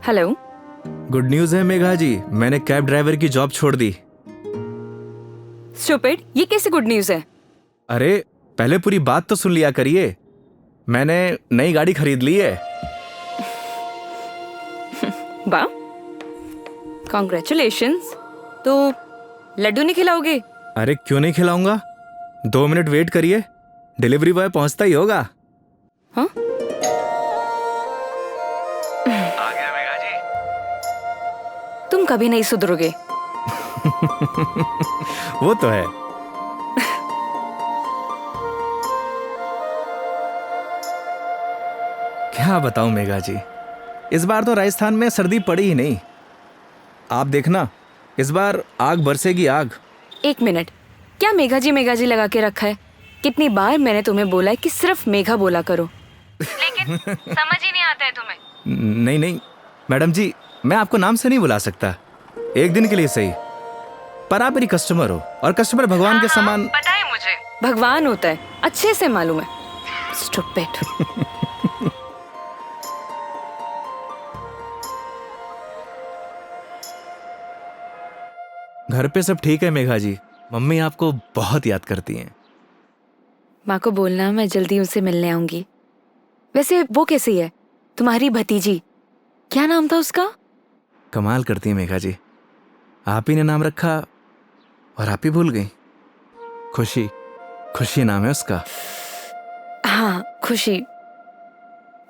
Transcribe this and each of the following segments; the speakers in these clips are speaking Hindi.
हेलो। गुड न्यूज़ है मेघा जी, मैंने कैब ड्राइवर की जॉब छोड़ दी। स्टूपिड, ये कैसी गुड न्यूज़ है? अरे पहले पूरी बात तो सुन लिया करिए। मैंने नई गाड़ी खरीद ली है। वाह, कॉन्ग्रेचुलेशंस। तो लड्डू नहीं खिलाओगे? अरे क्यों नहीं खिलाऊंगा, 2 मिनट वेट करिए, डिलीवरी बॉय पहुंचता ही होगा। हाँ? आ गया मेघा जी। तुम कभी नहीं सुधरोगे। वो तो है। क्या बताऊं मेघा जी, इस बार तो राजस्थान में सर्दी पड़ी ही नहीं। आप देखना, इस बार आग बरसेगी आग। एक मिनट, क्या मेघा जी लगा के रखा है? कितनी बार मैंने तुम्हें बोला है कि सिर्फ मेघा बोला करो, लेकिन समझ ही नहीं आता है तुम्हें। नहीं नहीं मैडम जी, मैं आपको नाम से नहीं बुला सकता, एक दिन के लिए सही, पर आप मेरी कस्टमर हो और कस्टमर भगवान के समान। पता है मुझे भगवान होता है, अच्छे से मालूम है। स्टूपिड। घर पे सब ठीक है मेघा जी, मम्मी आपको बहुत याद करती हैं। माँ को बोलना मैं जल्दी उनसे मिलने आऊंगी। वैसे वो कैसी है, तुम्हारी भतीजी? क्या नाम था उसका? कमाल करती हैं मेघा जी, आप ही ने नाम रखा और आप ही भूल गई। खुशी, खुशी नाम है उसका। हाँ, खुशी।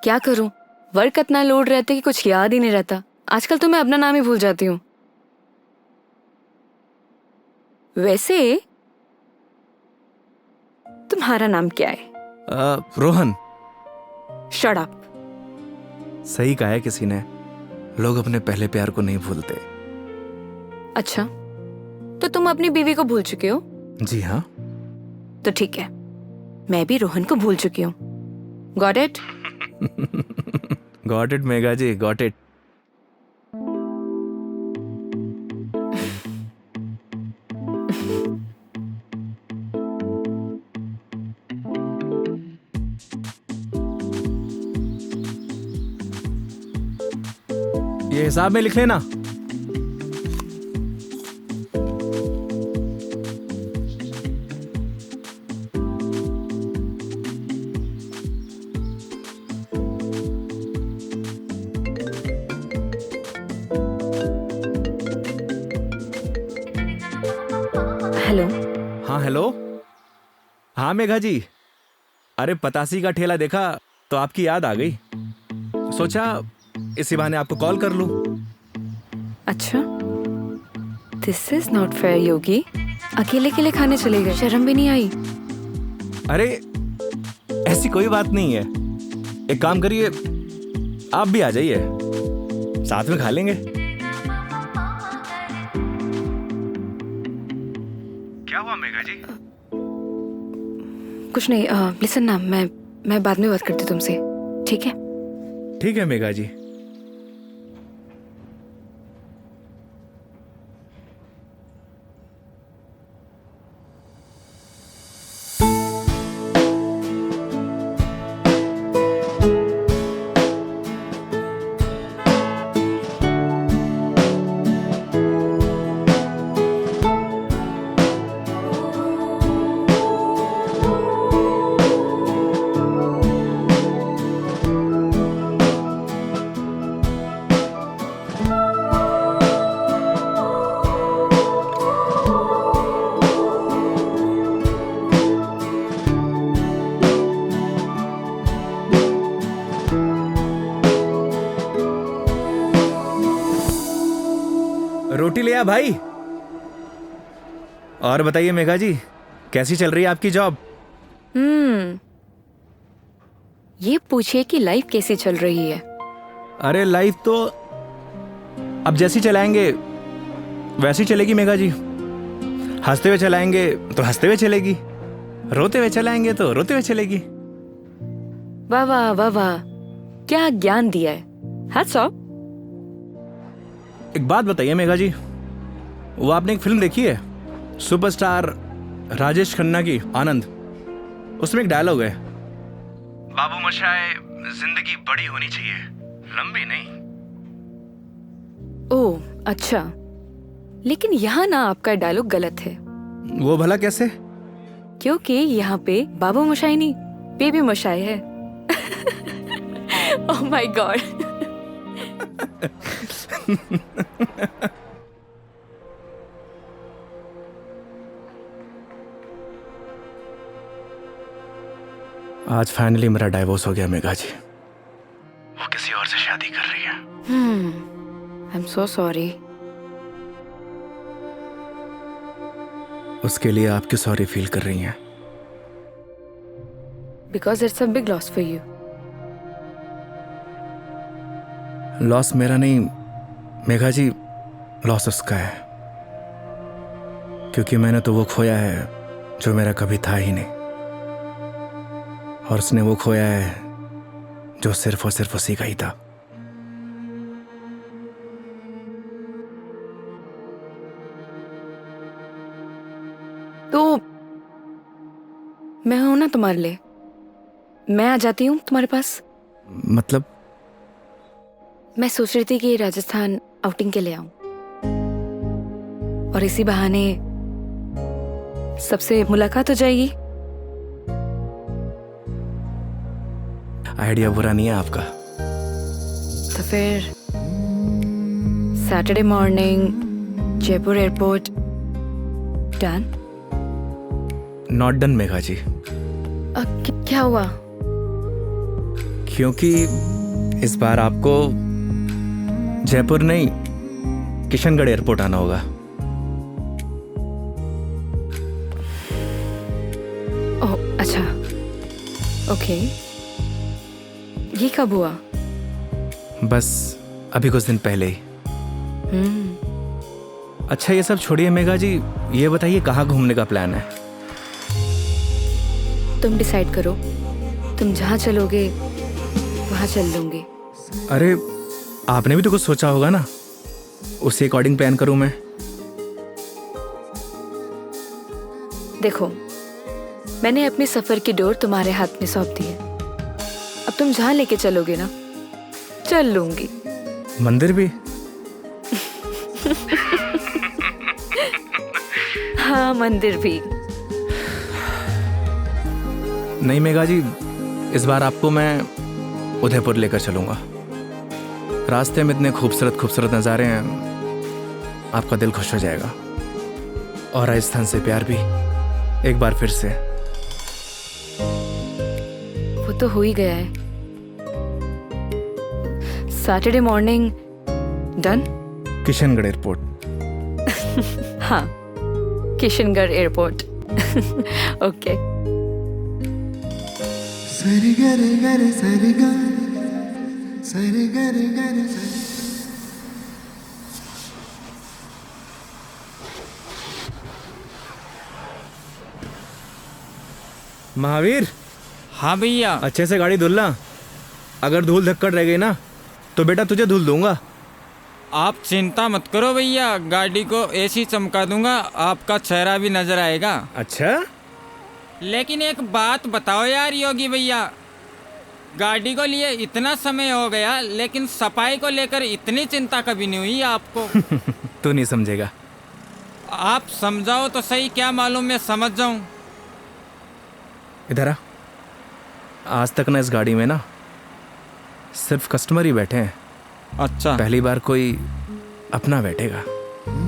क्या करूं, वर्क इतना लोड रहता है कि कुछ याद ही नहीं रहता। आजकल तो मैं अपना नाम ही भूल जाती हूँ। वैसे तुम्हारा नाम क्या है? रोहन। Shut up. सही कहा है किसी ने, लोग अपने पहले प्यार को नहीं भूलते। अच्छा, तो तुम अपनी बीवी को भूल चुके हो? जी हाँ। तो ठीक है, मैं भी रोहन को भूल चुकी हूँ। Got it? Got it Megha ji, got it. ये हिसाब में लिख लेना। हेलो। हाँ हेलो। हाँ मेघा जी, अरे पतासी का ठेला देखा तो आपकी याद आ गई, सोचा इसी बहाने आपको कॉल कर लूं। अच्छा, दिस इज नॉट फेयर योगी। अकेले अकेले खाने चले गए, शर्म भी नहीं आई? अरे ऐसी कोई बात नहीं है, एक काम करिए, आप भी आ जाइए, साथ में खा लेंगे। क्या हुआ मेघा जी? कुछ नहीं। लिसन ना, मैं बाद में बात करती हूँ तुमसे, ठीक है? ठीक है मेघा जी। रोटी ले आ भाई। और बताइए मेघा जी, कैसी चल रही है आपकी जॉब? ये पूछिए कि लाइफ कैसी चल रही है। अरे लाइफ तो अब जैसी चलाएंगे वैसी चलेगी मेघा जी। हंसते हुए चलाएंगे तो हंसते हुए चलेगी, रोते हुए चलाएंगे तो रोते हुए चलेगी। वाह वाह वाह वाह, क्या ज्ञान दिया है। Hats off. एक बात बताइए मेघा जी, वो आपने एक फिल्म देखी है सुपरस्टार राजेश खन्ना की, आनंद? उसमें एक डायलॉग है, बाबू मोशाय जिंदगी बड़ी होनी चाहिए, लंबी नहीं। ओह अच्छा, लेकिन यहाँ ना आपका डायलॉग गलत है, वो भला कैसे? क्योंकि यहाँ पे बाबू मोशाई नहीं, बेबी मोशाई है। Oh my God. आज फाइनली मेरा डाइवोर्स हो गया मेघा जी। वो किसी और से शादी कर रही है। I am so sorry. उसके लिए आप क्यों सॉरी फील कर रही हैं? Because it's a big loss for you. Loss मेरा नहीं मेघा जी, लॉस उसका है, क्योंकि मैंने तो वो खोया है जो मेरा कभी था ही नहीं, और उसने वो खोया है जो सिर्फ और सिर्फ उसी का ही था। तो मैं हूं ना तुम्हारे लिए, मैं आ जाती हूँ तुम्हारे पास। मतलब? मैं सोच रही थी कि राजस्थान आउटिंग के लिए आऊं, और इसी बहाने सबसे मुलाकात हो जाएगी। आइडिया बुरा नहीं है आपका। तो फिर Saturday morning Jaipur airport. Done? Not done Megha ji. क्या हुआ? क्योंकि इस बार आपको जयपुर नहीं, किशनगढ़ एयरपोर्ट आना होगा। ओह अच्छा, ओके। ये कब हुआ? बस अभी कुछ दिन पहले ही। अच्छा ये सब छोड़िए मेघा जी, ये बताइए कहाँ घूमने का प्लान है? तुम डिसाइड करो, तुम जहाँ चलोगे वहाँ चल लूंगी। अरे आपने भी तो कुछ सोचा होगा ना, उसी अकॉर्डिंग प्लान करूं मैं। देखो, मैंने अपने सफर की डोर तुम्हारे हाथ में सौंप दी है। अब तुम जहाँ लेके चलोगे ना, चल लूंगी। मंदिर भी? हाँ मंदिर भी। नहीं मेघा जी, इस बार आपको मैं उदयपुर लेकर चलूंगा। रास्ते में इतने खूबसूरत खूबसूरत नज़ारे हैं, आपका दिल खुश हो जाएगा। और राजस्थान से प्यार भी एक बार फिर से। वो तो हो ही गया है। Saturday morning done? Kishangarh airport. हाँ, किशनगढ़ एयरपोर्ट। ओके। सरी गरे गरे सरी गा सरी गरे गरे सरी। महावीर, हाँ भैया। अच्छे से गाड़ी धुलना। अगर धूल धक्कड़ रह गई ना तो बेटा तुझे धुल दूंगा। आप चिंता मत करो भैया, गाड़ी को ऐसी चमका दूंगा, आपका चेहरा भी नजर आएगा। अच्छा? लेकिन एक बात बताओ यार योगी भैया, गाड़ी को लिए इतना समय हो गया लेकिन सफाई को लेकर इतनी चिंता कभी नहीं हुई आपको। तू नहीं समझेगा। आप समझाओ तो सही, क्या मालूम मैं समझ जाऊं। इधर आ। आज तक ना इस गाड़ी में ना सिर्फ कस्टमर ही बैठे हैं। अच्छा, पहली बार कोई अपना बैठेगा।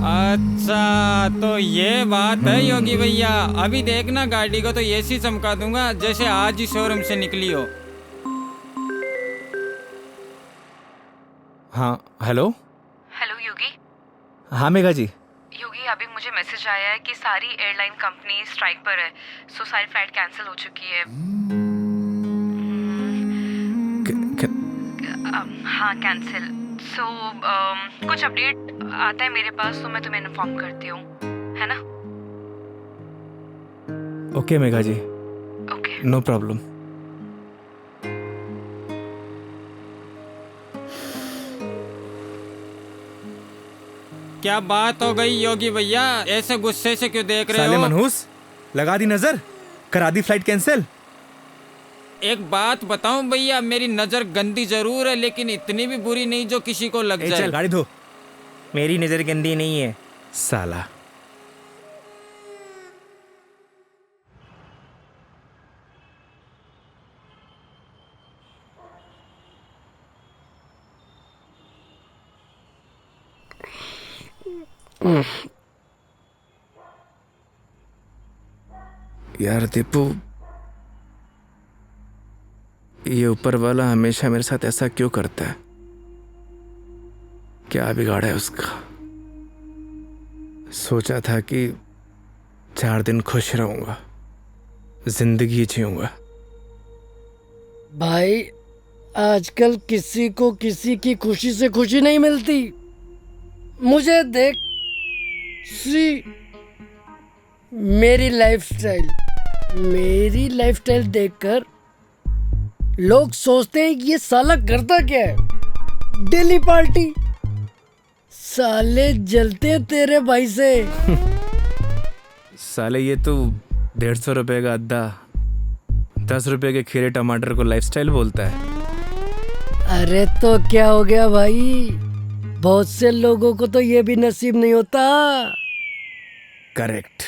अच्छा तो ये बात है योगी भैया। अभी देखना गाड़ी को तो ऐसी चमका दूंगा जैसे आज ही शोरूम से निकली हो। हाँ हेलो। हेलो योगी। हाँ मेघा जी। योगी, अभी मुझे मैसेज आया है कि सारी एयरलाइन कंपनी स्ट्राइक पर है, सो सारी फ्लाइट कैंसिल हो चुकी है। हाँ कैंसिल। सो कुछ अपडेट आता है मेरे पास तो मैं तुम्हें इन्फॉर्म करती हूँ, है ना? Okay Megha ji, okay. No problem. क्या बात हो गई योगी भैया, ऐसे गुस्से से क्यों देख रहे साले हो? मनहूस, लगा दी नजर, करा दी फ्लाइट कैंसिल। एक बात बताऊं भैया, मेरी नजर गंदी जरूर है लेकिन इतनी भी बुरी नहीं जो किसी को लग ए, जाए। चल गाड़ी धो। मेरी नजर गंदी नहीं है साला। यार दीपू, ये ऊपर वाला हमेशा मेरे साथ ऐसा क्यों करता है? क्या बिगाड़ा है उसका? सोचा था कि 4 दिन खुश रहूंगा, जिंदगी जीऊंगा। भाई आजकल किसी को किसी की खुशी से खुशी नहीं मिलती। मुझे देख, सी मेरी लाइफस्टाइल देखकर लोग सोचते हैं कि ये साला करता क्या है। डेली पार्टी, साले जलते हैं तेरे भाई से। साले ये तो 150 रुपए का अद्दा 10 रुपए के खीरे टमाटर को लाइफस्टाइल बोलता है। अरे तो क्या हो गया भाई, बहुत से लोगों को तो ये भी नसीब नहीं होता। करेक्ट।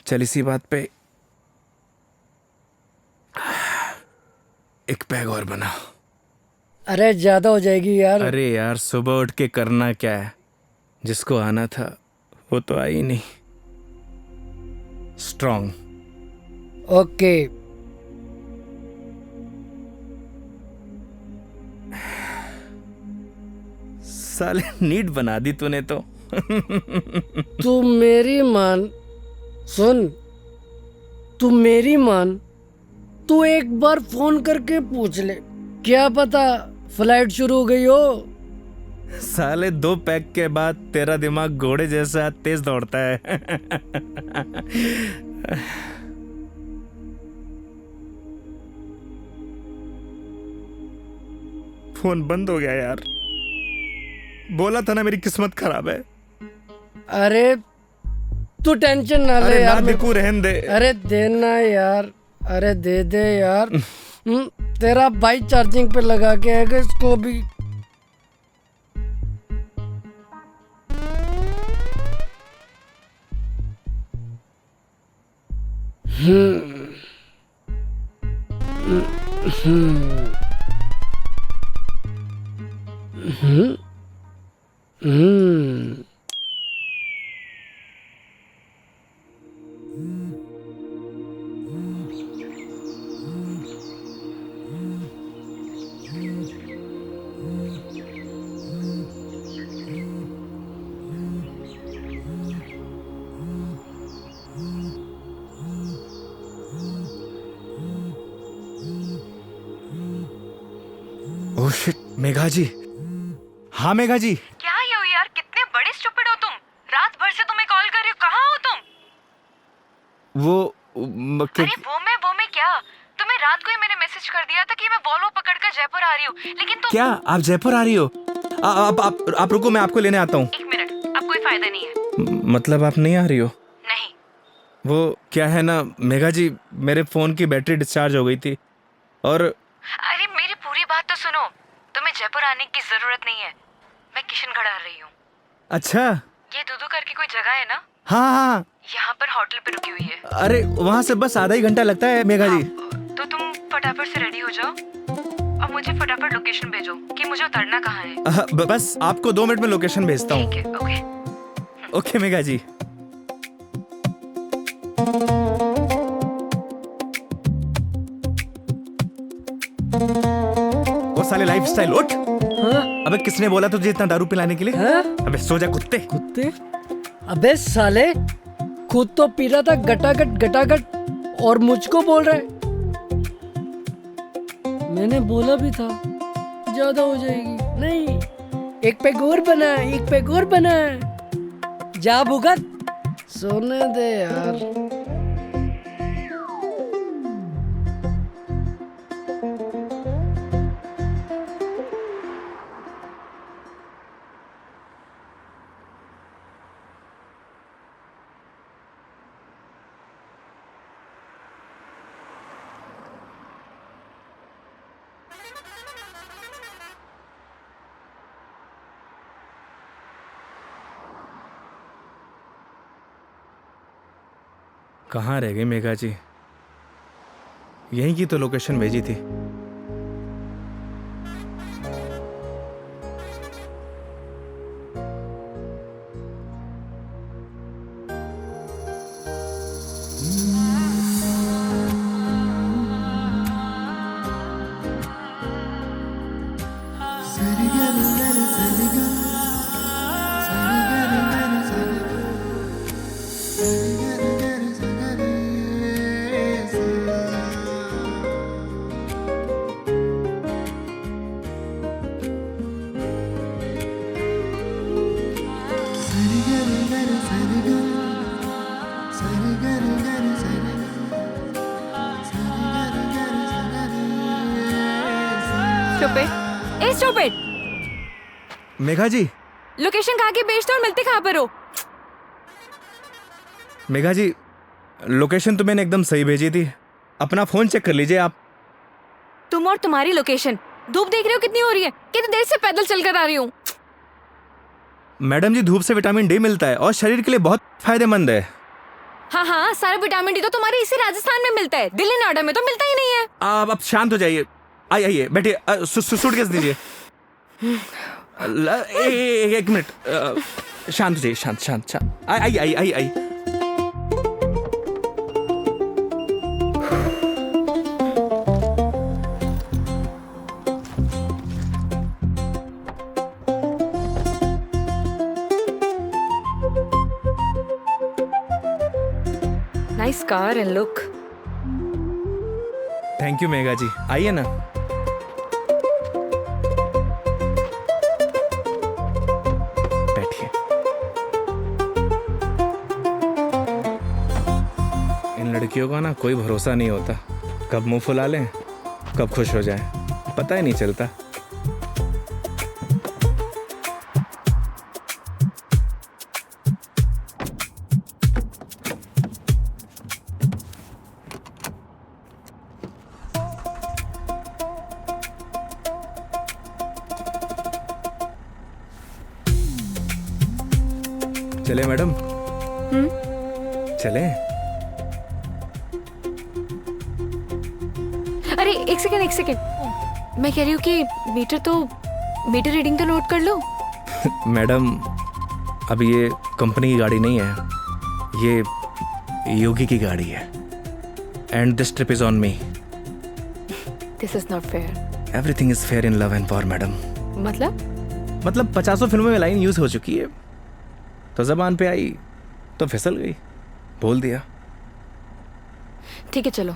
चल इसी बात पे एक पैग और बना। अरे ज्यादा हो जाएगी यार। अरे यार, सुबह उठ के करना क्या है? जिसको आना था वो तो आई नहीं। स्ट्रॉन्ग। ओके। साले नीट बना दी तूने तो। तू मेरी मान, सुन, तू मेरी मान, तू एक बार फोन करके पूछ ले, क्या पता फ्लाइट शुरू हो गई हो। साले 2 पैक के बाद तेरा दिमाग घोड़े जैसा तेज दौड़ता है। फोन बंद हो गया यार। बोला था ना मेरी किस्मत खराब है। अरे तू टेंशन ना ले अरे यार। ना दिकू, रहन दे। अरे देना यार, अरे दे दे यार। तेरा भाई चार्जिंग पे लगा के आएगा इसको भी। ओह शिट, मेघा जी। हाँ मेघा जी। क्या ये हो यार, कितने बड़े स्टूपिड हो तुम। रात भर से तुम्हें कॉल कर रही हूँ, कहाँ हो तुम? अरे वो मैं क्या, तुम्हें रात को ही मैंने मैसेज कर दिया था कि मैं वॉल्वो पकड़कर जयपुर आ रही हूँ, लेकिन तुम। क्या आप जयपुर आ रही हो? आप रुको, मैं आपको लेने आता हूँ। 1 मिनट, अब कोई फायदा नहीं है। मतलब आप नहीं आ रही हो? नहीं। वो क्या है ना मेघा जी, मेरे फोन की बैटरी डिस्चार्ज हो गई थी और अरे मेरी पूरी बात तो सुनो, तुम्हें जयपुर आने की जरूरत नहीं है। मैं किशनगढ़ आ रही हूँ। अच्छा। ये दूधू करके कोई जगह है ना, हाँ हाँ। यहाँ पर होटल पे रुकी हुई है। अरे वहाँ से बस आधा ही घंटा लगता है मेघा जी। तो तुम फटाफट से रेडी हो जाओ और मुझे फटाफट लोकेशन भेजो कि मुझे उतरना कहाँ है। बस आपको 2 मिनट में लोकेशन भेजता हूँ। ठीक है, ओके। ओके मेघा जी। वो साले लाइफस्टाइल उठ। हाँ? अबे किसने बोला तुझे इतना दारू पिलाने के लिए? हाँ? अबे सो जा कुत्ते। कुत्ते? अबे साले, खुद तो पी रहा था गटागट गटागट और मुझको बोल रहा है। मैंने बोला भी था ज्यादा हो जाएगी। नहीं, एक पैक और बना, एक पैक और बना। जा भुगत, सोने दे यार। कहाँ रह गई मेघा जी? यहीं की तो लोकेशन भेजी थी। स्टूपिड, ए स्टूपिड, मेघा जी, लोकेशन कहाँ की भेज दो और मिलते कहाँ पर हो? मेघा जी, लोकेशन तो मैंने एकदम सही भेजी थी। अपना फोन चेक कर लीजिए आप। तुम और तुम्हारी लोकेशन। धूप देख रहे हो कितनी हो रही है? कितनी देर से पैदल चलकर आ रही हूँ। मैडम जी, धूप से विटामिन डी मिलता है और शरीर के लिए बहुत फायदेमंद है। हाँ हाँ, सारा विटामिन डी तो तुम्हारे इसी राजस्थान में मिलता है, दिल्ली नोएडा में तो मिलता ही नहीं है। आप अब शांत हो जाइए। आइए बैठिए। सूटकेस दीजिए। एक मिनट, शांत हो जाइए। शांत शांत शांत। आइए। Nice car and look. Thank you Megha ji. आइए ना। बैठिए। इन लड़कियों का ना कोई भरोसा नहीं होता, कब मुंह फुला लें कब खुश हो जाएं, पता ही नहीं चलता। चले मैडम? चले? अरे एक सेकेंड, मैं कह रही हूँ कि मीटर रीडिंग तो नोट कर लो। मैडम, अब ये कंपनी की गाड़ी नहीं है, ये योगी की गाड़ी है। And this trip is on me. This is not fair. Everything is fair in love and war madam. मतलब 50 फिल्मों में लाइन यूज हो चुकी है, तो जबान पे आई तो फिसल गई, बोल दिया। ठीक है चलो।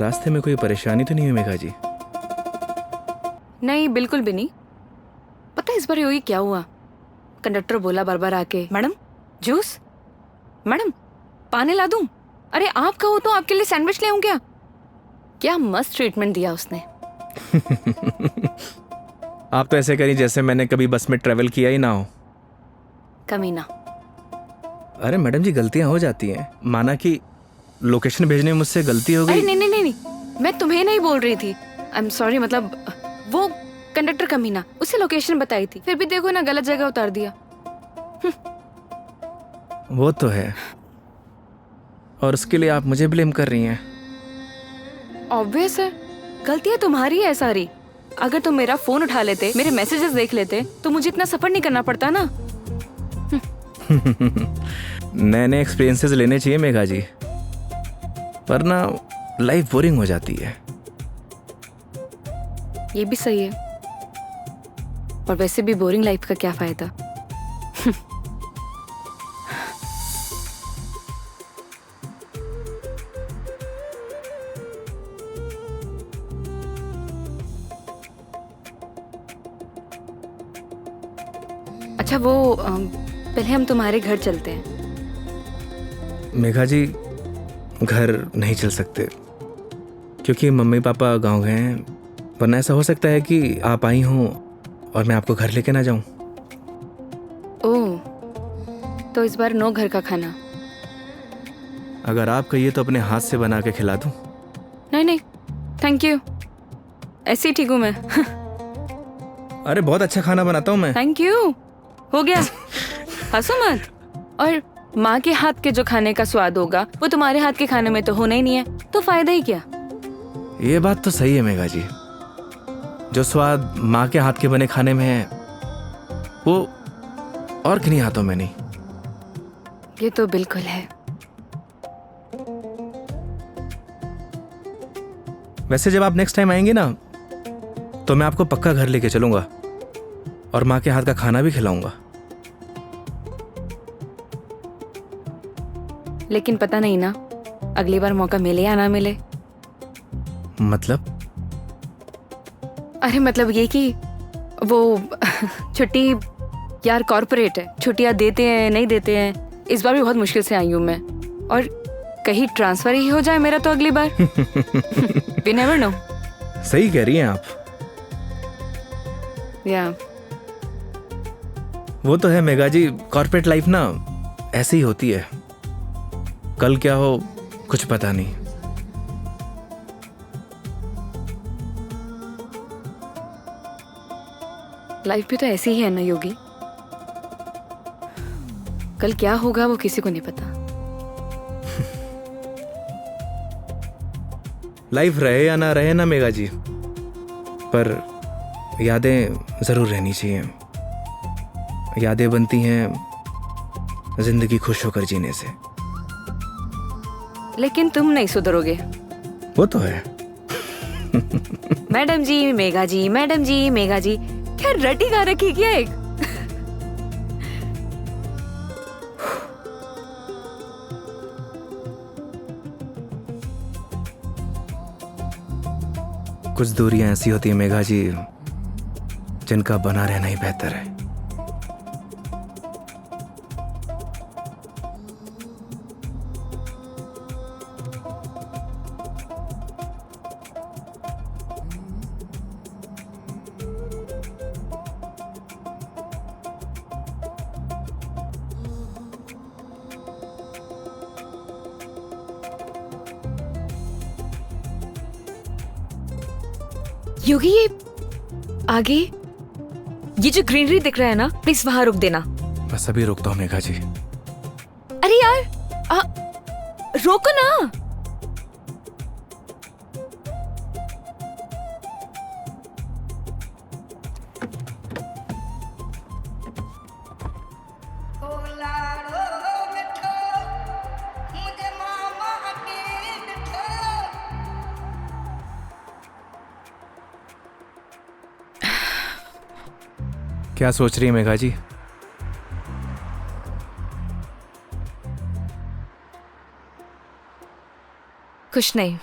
रास्ते में कोई परेशानी तो नहीं हुई मेघा जी? नहीं, बिल्कुल भी नहीं। पता है इस बार योगी क्या हुआ? कंडक्टर बोला बार बार आके, मैडम जूस, मैडम पानी ला दूं? अरे आप कहो तो आपके लिए सैंडविच ले आऊं क्या? क्या मस्त ट्रीटमेंट दिया उसने। आप तो ऐसे करी जैसे मैंने कभी बस में ट्रेवल किया ही ना हो। कमीना। अरे मैडम जी, गलतियां हो जाती हैं। माना कि लोकेशन भेजने में मुझसे गलती हो अरे गई। नहीं, मैं तुम्हें नहीं बोल रही थी। आई एम सॉरी। मतलब वो कंडक्टर कमीना, उसे लोकेशन बताई थी, फिर भी देखो ना गलत जगह उतार दिया। वो तो है, और उसके लिए आप मुझे ब्लेम कर रही हैं। ऑब्वियस है, गलतियां तुम्हारी है सारी। अगर तुम मेरा फोन उठा लेते, मेरे मैसेजेस देख लेते, तो मुझे इतना सफर नहीं करना पड़ता ना। नए नए एक्सपीरियंसेस लेने चाहिए मेघा जी, वरना लाइफ बोरिंग हो जाती है। ये भी सही है, और वैसे भी बोरिंग लाइफ का क्या फायदा। अच्छा वो पहले हम तुम्हारे घर चलते हैं। मेघा जी, घर नहीं चल सकते क्योंकि मम्मी पापा गांव गए हैं, वरना ऐसा हो सकता है कि आप आई हों और मैं आपको घर लेके ना जाऊं। ओह, तो इस बार नो घर का खाना। अगर आप कहिए तो अपने हाथ से बना के खिला दूं। नहीं नहीं, थैंक यू, ऐसे ही ठीक हूँ मैं। अरे बहुत अच्छा खाना बनाता हूं मैं। थैंक यू, हो गया, हंसो मत। और माँ के हाथ के जो खाने का स्वाद होगा वो तुम्हारे हाथ के खाने में तो होना ही नहीं है, तो फायदा ही क्या। ये बात तो सही है मेघा जी, जो स्वाद माँ के हाथ के बने खाने में है वो और किन्हीं हाथों में नहीं। ये तो बिल्कुल है। वैसे जब आप नेक्स्ट टाइम आएंगे ना तो मैं आपको पक्का घर लेके चलूंगा और माँ के हाथ का खाना भी खिलाऊंगा। लेकिन पता नहीं ना, अगली बार मौका मिले या ना मिले। मतलब? अरे मतलब ये कि वो छुट्टी यार कॉर्पोरेट है, छुट्टियां देते हैं नहीं देते हैं। इस बार भी बहुत मुश्किल से आई हूँ मैं, और कहीं ट्रांसफर ही हो जाए मेरा तो अगली बार। We never know. सही कह रही हैं आप। या वो तो है मेघा जी, कॉर्पोरेट लाइफ ना ऐसी ही होती है, कल क्या हो कुछ पता नहीं। लाइफ भी तो ऐसी ही है ना योगी, कल क्या होगा वो किसी को नहीं पता। लाइफ रहे या ना रहे ना मेघा जी, पर यादें जरूर रहनी चाहिए। यादें बनती हैं जिंदगी खुश होकर जीने से। लेकिन तुम नहीं सुधरोगे। वो तो है। मैडम जी मेघा जी, मैडम जी मेघा जी, क्या रटी गा रखी क्या एक। कुछ दूरियां ऐसी होती हैं मेघा जी जिनका बना रहना ही बेहतर है। योगी ये आगे ये जो ग्रीनरी दिख रहा है ना, प्लीज वहां रुक देना। बस अभी रुकता हूँ मेघा जी। अरे यार रोको ना। क्या सोच रही है मेघा जी? कुछ नहीं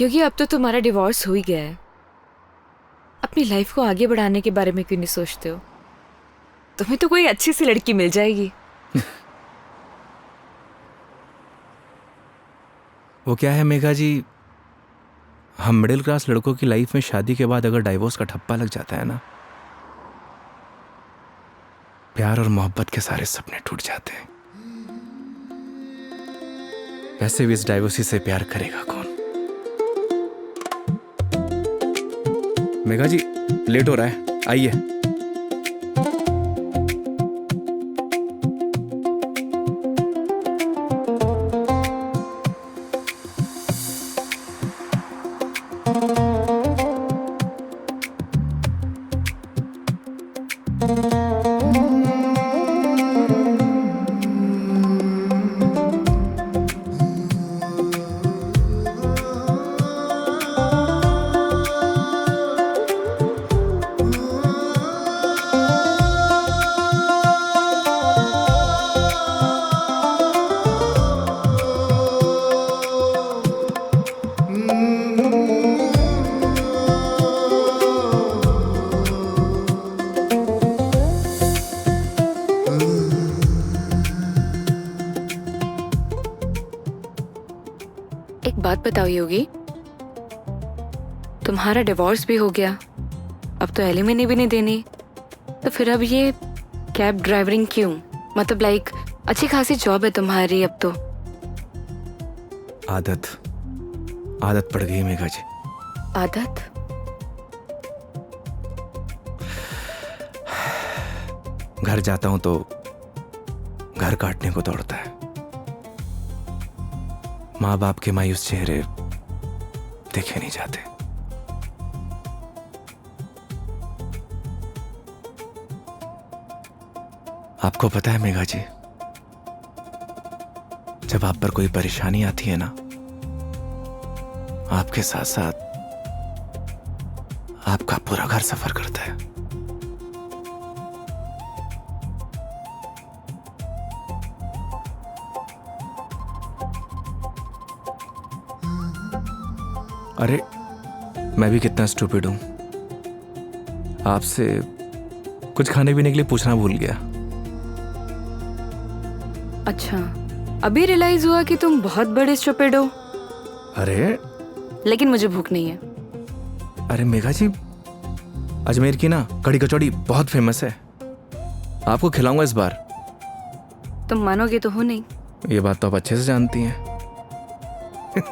योगी, अब तो तुम्हारा डिवोर्स हो ही गया है। अपनी लाइफ को आगे बढ़ाने के बारे में क्यों नहीं सोचते हो? तुम्हें तो कोई अच्छी सी लड़की मिल जाएगी। वो क्या है मेघा जी, हम मिडिल क्लास लड़कों की लाइफ में शादी के बाद अगर डाइवोर्स का ठप्पा लग जाता है ना, प्यार और मोहब्बत के सारे सपने टूट जाते हैं। वैसे भी इस डाइवोर्सी से प्यार करेगा कौन? मेघा जी लेट हो रहा है, आइए। एक बात बताओ योगी, तुम्हारा डिवोर्स भी हो गया, अब तो एलिमनी भी नहीं देनी, तो फिर अब ये कैब ड्राइवरिंग क्यों? मतलब लाइक अच्छी खासी जॉब है तुम्हारी अब तो। आदत आदत पड़ गई मेघा जी। आदत? घर जाता हूं तो घर काटने को दौड़ता है। माँ बाप के मायूस चेहरे देखे नहीं जाते। आपको पता है मेघा जी, जब आप पर कोई परेशानी आती है ना, आपके साथ साथ आपका पूरा घर सफर करता है। अरे मैं भी कितना स्टूपिड हूं, आपसे कुछ खाने पीने के लिए पूछना भूल गया। अच्छा, अभी रियलाइज हुआ कि तुम बहुत बड़े स्टूपिड हो। अरे लेकिन मुझे भूख नहीं है। अरे मेघा जी, अजमेर की ना कड़ी कचौड़ी बहुत फेमस है, आपको खिलाऊंगा इस बार। तुम मानोगे तो हो नहीं। ये बात तो आप अच्छे से जानती हैं।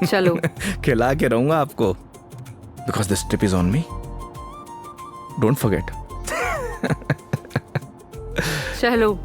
चलो। खिला के रहूंगा आपको, because this trip is on me, don't forget. चलो।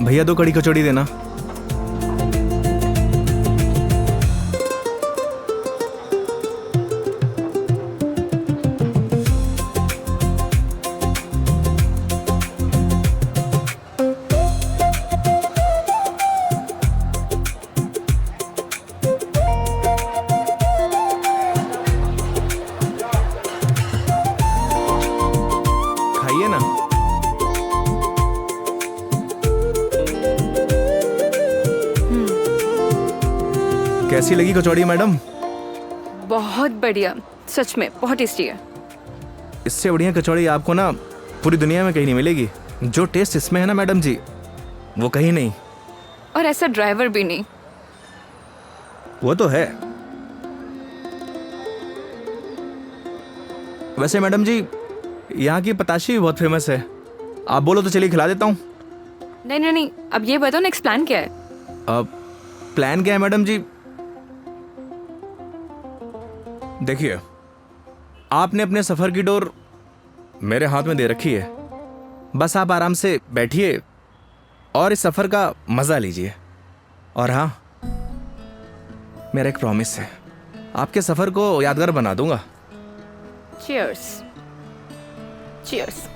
भैया 2 कड़ी कचौड़ी देना। खाइए ना। कैसी लगी कचौड़ी मैडम? बहुत बढ़िया, सच में बहुत टेस्टी है। इससे बढ़िया कचौड़ी आपको ना पूरी दुनिया में कहीं नहीं मिलेगी। जो टेस्ट इसमें है ना मैडम जी, वो कहीं नहीं। और ऐसा ड्राइवर भी नहीं। वो तो है। वैसे मैडम जी, यहाँ की पताशी भी बहुत फेमस है, आप बोलो तो चलिए खिला देता हूँ। नहीं नहीं नहीं, अब ये बताओ नेक्स्ट प्लान क्या है? अब प्लान क्या है मैडम जी? देखिए, आपने अपने सफर की डोर मेरे हाथ में दे रखी है, बस आप आराम से बैठिए और इस सफर का मजा लीजिए। और हाँ, मेरा एक प्रॉमिस है, आपके सफर को यादगार बना दूंगा। चीयर्स। चीयर्स।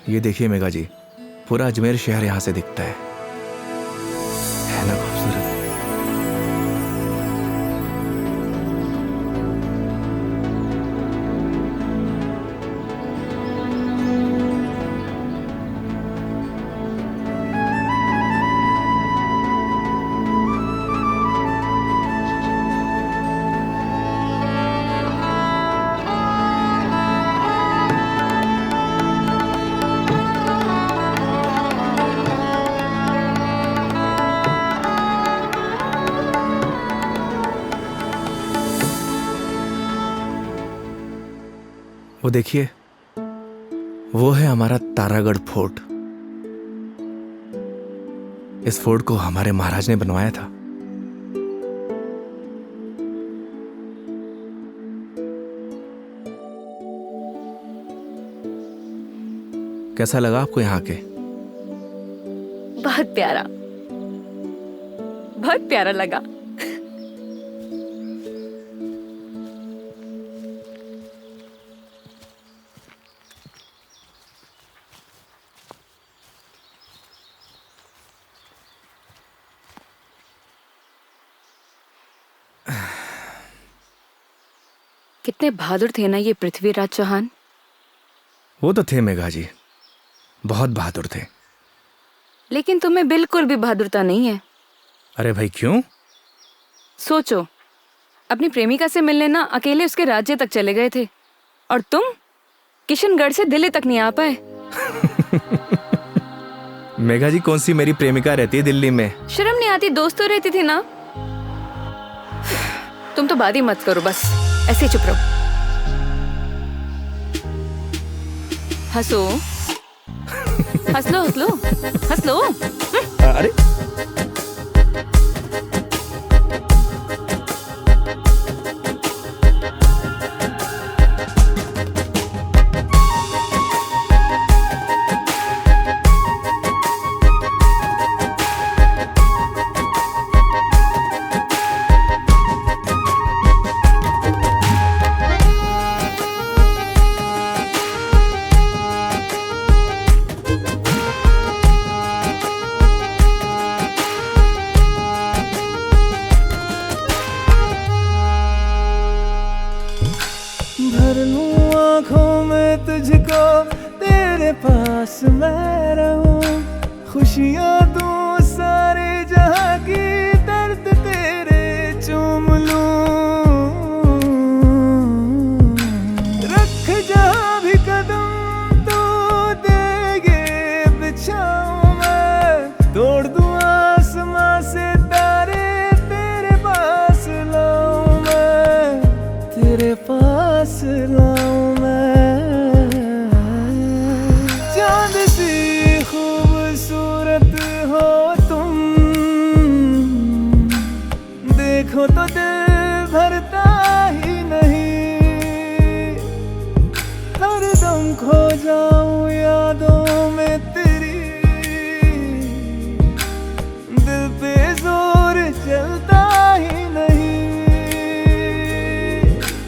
ये देखिए मेघा जी, पूरा अजमेर शहर यहाँ से दिखता है ना खूबसूरत? वो देखिए, वो है हमारा तारागढ़ फोर्ट। इस फोर्ट को हमारे महाराज ने बनवाया था। कैसा लगा आपको यहाँ के? बहुत प्यारा, बहुत प्यारा लगा। कितने बहादुर थे ना ये पृथ्वीराज चौहान। वो तो थे मेघा जी, बहुत बहादुर थे। लेकिन तुम्हें बिल्कुल भी बहादुरता नहीं है। अरे भाई क्यों? सोचो, अपनी प्रेमिका से मिलने ना अकेले उसके राज्य तक चले गए थे, और तुम किशनगढ़ से दिल्ली तक नहीं आ पाए। मेघा जी, कौन सी मेरी प्रेमिका रहती है दिल्ली में? शर्म नहीं आती? दोस्त तो रहती थी ना। तुम तो बात ही मत करो, बस ऐसे ही चुप रहो। हंसो, हंस लो, हंस लो, हंस लो। अरे भर लूं आँखों में तुझको, तेरे पास मैं रहूं, खुशियाँ दूं सारे जहाँ की, दर्द तेरे चूम लूं। रख जहाँ भी कदम तू देगे बिछाऊं मैं, तोड़ दूं आसमां से तारे, तेरे पास लाऊं मैं, तेरे पास लाऊं मैं। चांद सी खूबसूरत हो तुम, देखो तो दिल भरता ही नहीं, हरदम खो जाऊं यादों में तेरी, दिल पे जोर चलता ही नहीं।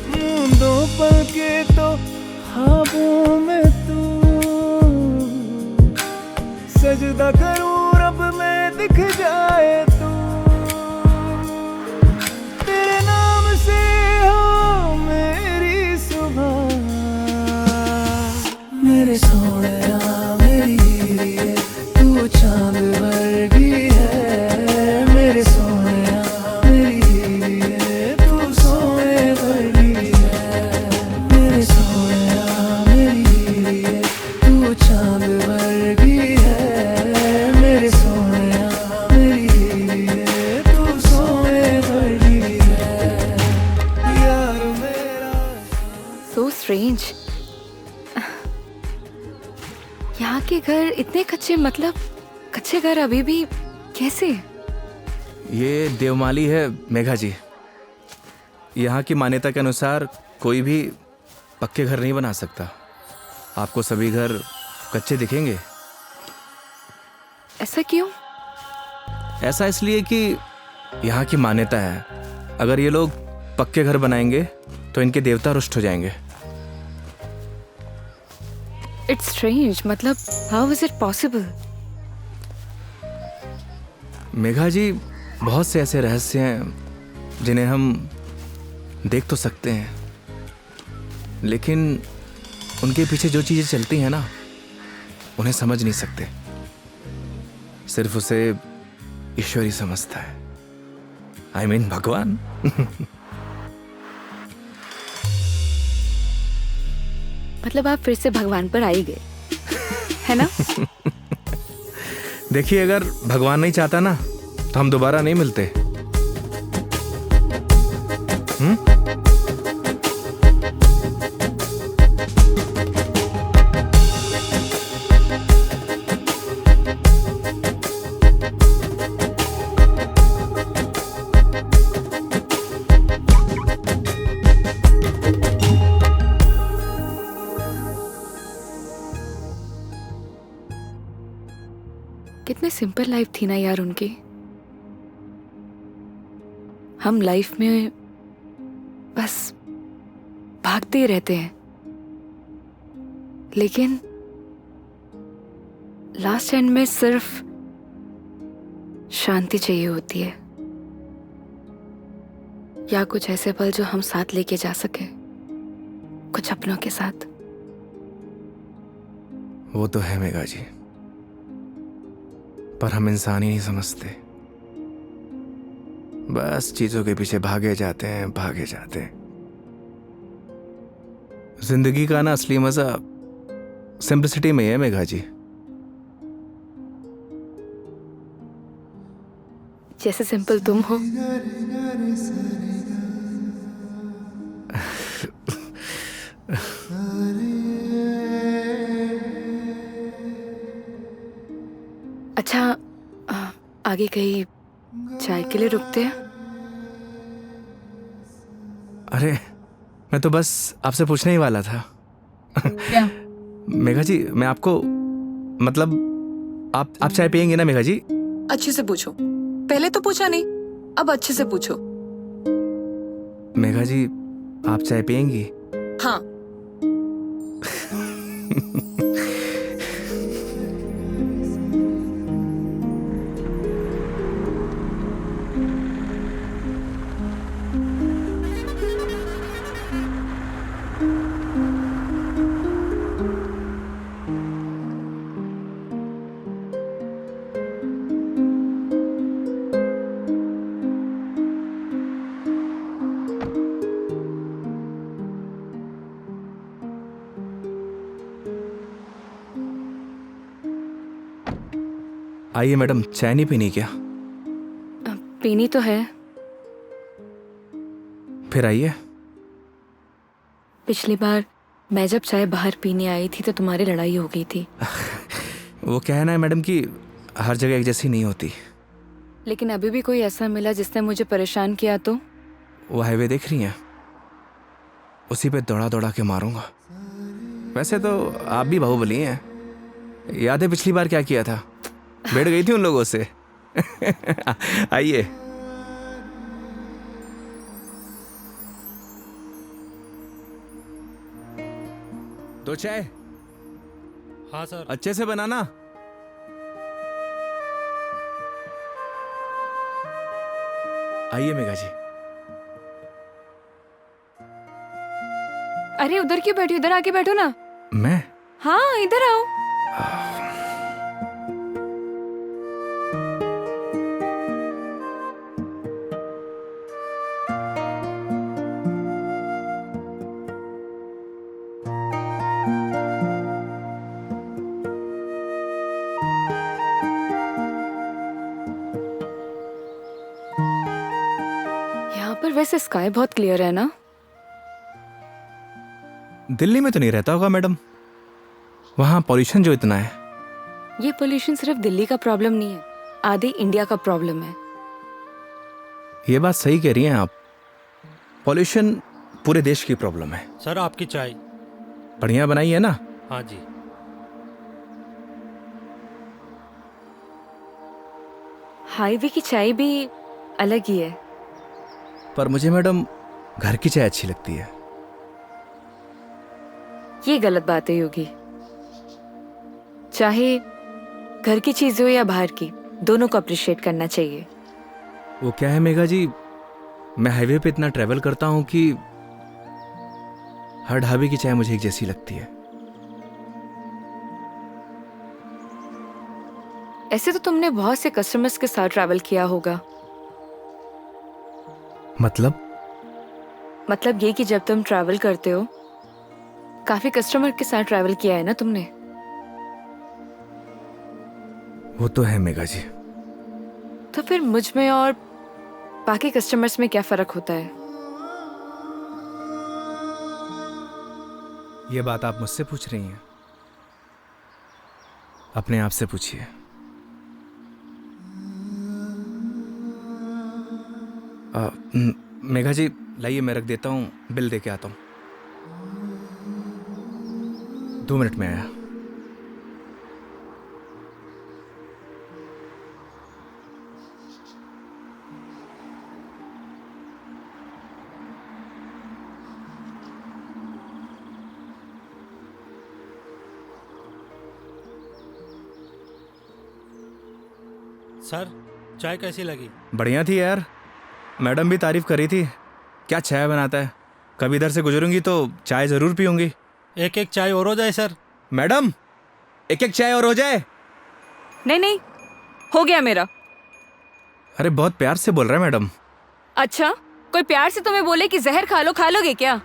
मूंदों पल के तो ख्वाबों में तू, सजदा करूं रब में दिख जाए तू, तेरे नाम से हो मेरी सुबह, मेरे सोनिया मेरी हीरे, तू चांद वर्गी है, मेरे सोनिया मेरी हीरे, तू सोने वर्गी है, मेरे सोनिया मेरी हीरे, तू चांद वर्गी है, मेरे सोनिया मेरी हीरे, तू सोने वर्गी है, यार मेरा। So strange. यहाँ के घर इतने कच्चे, मतलब कच्चे घर अभी भी कैसे? ये देवमाली है मेघा जी। यहाँ की मान्यता के अनुसार कोई भी पक्के घर नहीं बना सकता। आपको सभी घर कच्चे दिखेंगे। ऐसा क्यों? ऐसा इसलिए कि यहाँ की मान्यता है, अगर ये लोग पक्के घर बनाएंगे तो इनके देवता रुष्ट हो जाएंगे। इट्स स्ट्रेंज, मतलब how is it possible? Megha ji, बहुत से ऐसे रहस्य हैं जिन्हें हम देख तो सकते हैं, लेकिन उनके पीछे जो चीजें चलती हैं ना, उन्हें समझ नहीं सकते। सिर्फ उसे ईश्वर ही समझता है। आई मीन भगवान। मतलब आप फिर से भगवान पर आ ही गए, है ना? देखिए, अगर भगवान नहीं चाहता ना तो हम दोबारा नहीं मिलते। कितने सिंपल लाइफ थी ना यार उनकी। हम लाइफ में बस भागते ही रहते हैं, लेकिन लास्ट एंड में सिर्फ शांति चाहिए होती है, या कुछ ऐसे पल जो हम साथ लेके जा सके, कुछ अपनों के साथ। वो तो है मेघा जी, पर हम इंसान ही नहीं समझते। बस चीजों के पीछे भागे जाते हैं, भागे जाते हैं। जिंदगी का ना असली मजा सिंपलिसिटी में है मेघा जी। जैसे सिंपल तुम हो। अच्छा, आगे कहीं चाय के लिए रुकते हैं? अरे, मैं तो बस आपसे पूछने ही वाला था। क्या? मेघा जी, मैं आपको मतलब आप चाय पियेंगे ना मेघा जी? अच्छे से पूछो, पहले तो पूछा नहीं, अब अच्छे से पूछो। मेघा जी, आप चाय पियेंगी? हाँ। आइए मैडम, चाय नहीं पीनी क्या? पीनी तो है। फिर आइए। पिछली बार मैं जब चाय बाहर पीने आई थी तो तुम्हारी लड़ाई हो गई थी। वो कहना है मैडम कि हर जगह एक जैसी नहीं होती। लेकिन अभी भी कोई ऐसा मिला जिसने मुझे परेशान किया तो? वो हाईवे देख रही हैं, उसी पे दौड़ा दौड़ा के मारूंगा। वैसे तो आप भी बाहुबली हैं। याद है पिछली बार क्या किया था? बैठ गई थी उन लोगों से। आइए। दो चाय। हाँ सर। अच्छे से बनाना। आइए मेघा जी। अरे उधर क्यों बैठी, इधर आके बैठो ना। मैं? हाँ, इधर आओ। यहाँ पर वैसे स्काई बहुत क्लियर है ना? दिल्ली में तो नहीं रहता होगा मैडम, वहां पॉल्यूशन जो इतना है। ये पोल्यूशन सिर्फ दिल्ली का प्रॉब्लम नहीं है, आधे इंडिया का प्रॉब्लम है। ये बात सही कह रही हैं आप, पॉल्यूशन पूरे देश की प्रॉब्लम है। सर आपकी चाय। बढ़िया बनाई है ना? हाँ जी। हाईवे की चाय भी अलग ही है। पर मुझे मैडम घर की चाय अच्छी लगती है। ये गलत बात है योगी। चाहे घर की चीज हो या बाहर की, दोनों को अप्रिशिएट करना चाहिए। वो क्या है मेघा जी, मैं हाईवे पे इतना ट्रैवल करता हूँ कि हर ढाबे की चाय मुझे एक जैसी लगती है। ऐसे तो तुमने बहुत से कस्टमर्स के साथ ट्रैवल किया होगा। मतलब ये कि जब तुम ट्रैवल करते हो, काफी कस्टमर के साथ ट्रैवल किया है ना तुमने। वो तो है मेघा जी। तो फिर मुझ में और बाकी कस्टमर्स में क्या फर्क होता है? ये बात आप मुझसे पूछ रही हैं? अपने आप से पूछिए। मेघा जी लाइए, मैं रख देता हूँ, बिल दे के आता हूँ। 2 मिनट में आया। सर चाय कैसी लगी? बढ़िया थी यार, मैडम भी तारीफ कर रही थी। क्या चाय बनाता है, कभी इधर से गुजरूंगी तो चाय जरूर पीऊंगी। एक एक चाय और हो जाए सर। मैडम, एक एक चाय और हो जाए। नहीं नहीं, हो गया मेरा। अरे बहुत प्यार से बोल रहा है मैडम। अच्छा, कोई प्यार से तुम्हें बोले कि जहर खा लो, खा लोगे क्या?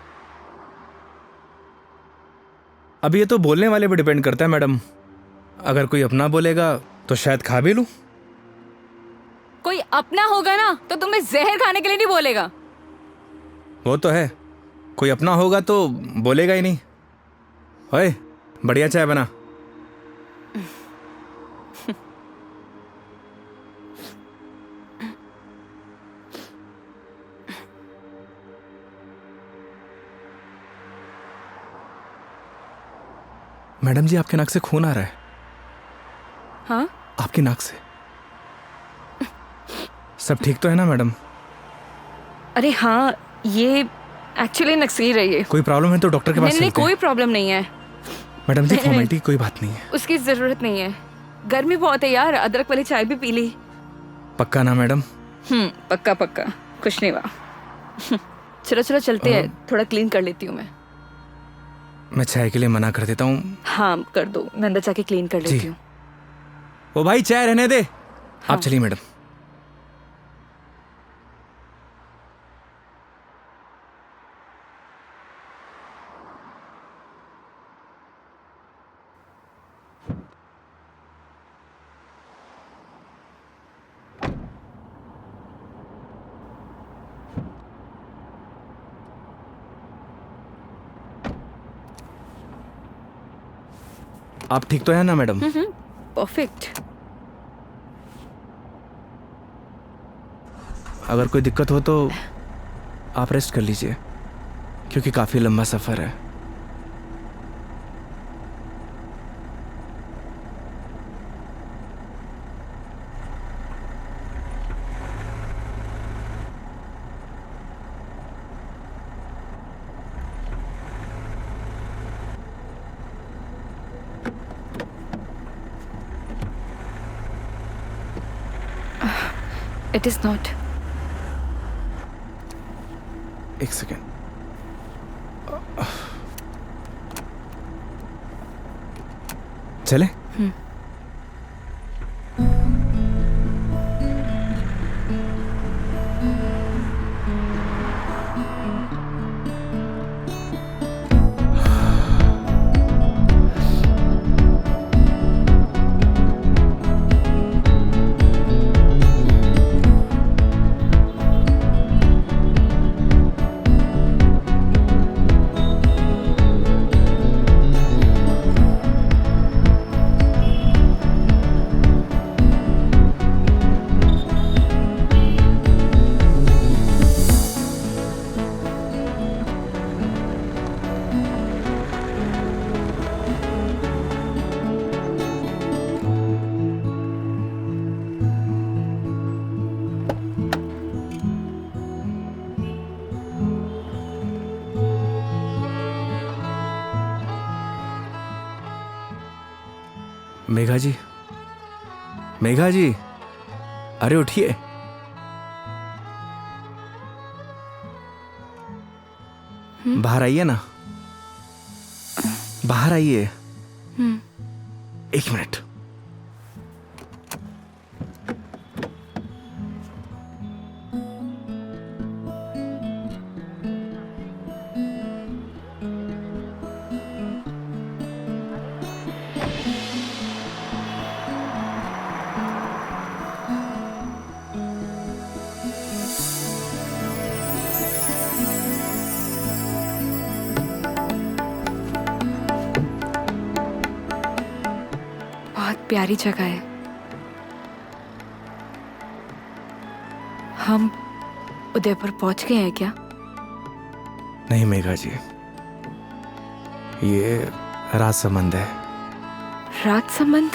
अब ये तो बोलने वाले पे डिपेंड करता है मैडम। अगर कोई अपना बोलेगा तो शायद खा भी लूं। कोई अपना होगा ना तो तुम्हें जहर खाने के लिए नहीं बोलेगा। वो तो है, कोई अपना होगा तो बोलेगा ही नहीं। ओए, बढ़िया चाय बना। मैडम जी, आपके नाक से खून आ रहा है। हाँ? आपकी नाक से। सब ठीक तो है ना मैडम? अरे हाँ, ये एक्चुअली नक्सीर रही है। कोई प्रॉब्लम है तो डॉक्टर के पास नहीं नहीं, चलते हैं। कोई प्रॉब्लम नहीं है। मैडम जी, नहीं, नहीं। फॉर्मेलिटी कोई बात नहीं है। उसकी जरूरत नहीं है। गर्मी बहुत है यार, अदरक वाली चाय भी पी ली। पक्का ना मैडम? पक्का पक्का, कुछ नहीं हुआ। चलो चलो चलते हैं, थोड़ा क्लीन कर लेती हूँ मैं चाय के लिए मना कर देता हूँ। हाँ कर दो, मैं अंदर जाके क्लीन कर लेती जी। हूँ। ओ भाई, चाय रहने दे। आप चलिए मैडम। आप ठीक तो है ना मैडम? परफेक्ट। अगर कोई दिक्कत हो तो आप रेस्ट कर लीजिए, क्योंकि काफ़ी लंबा सफ़र है। It is not. एक सेकेंड। चले? मेघा जी, मेघा जी, अरे उठिए। बाहर आइए ना, बाहर आइए। एक मिनट। बहुत प्यारी जगह है। हम उदयपुर पहुंच गए हैं क्या? नहीं मेघा जी, ये राजसमंद है। राजसमंद?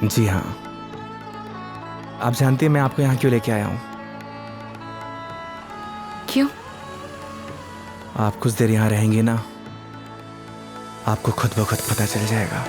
जी हाँ। आप जानती हैं मैं आपको यहाँ क्यों लेके आया हूँ? क्यों? आप कुछ देर यहाँ रहेंगी ना, आपको खुद ब खुद पता चल जाएगा।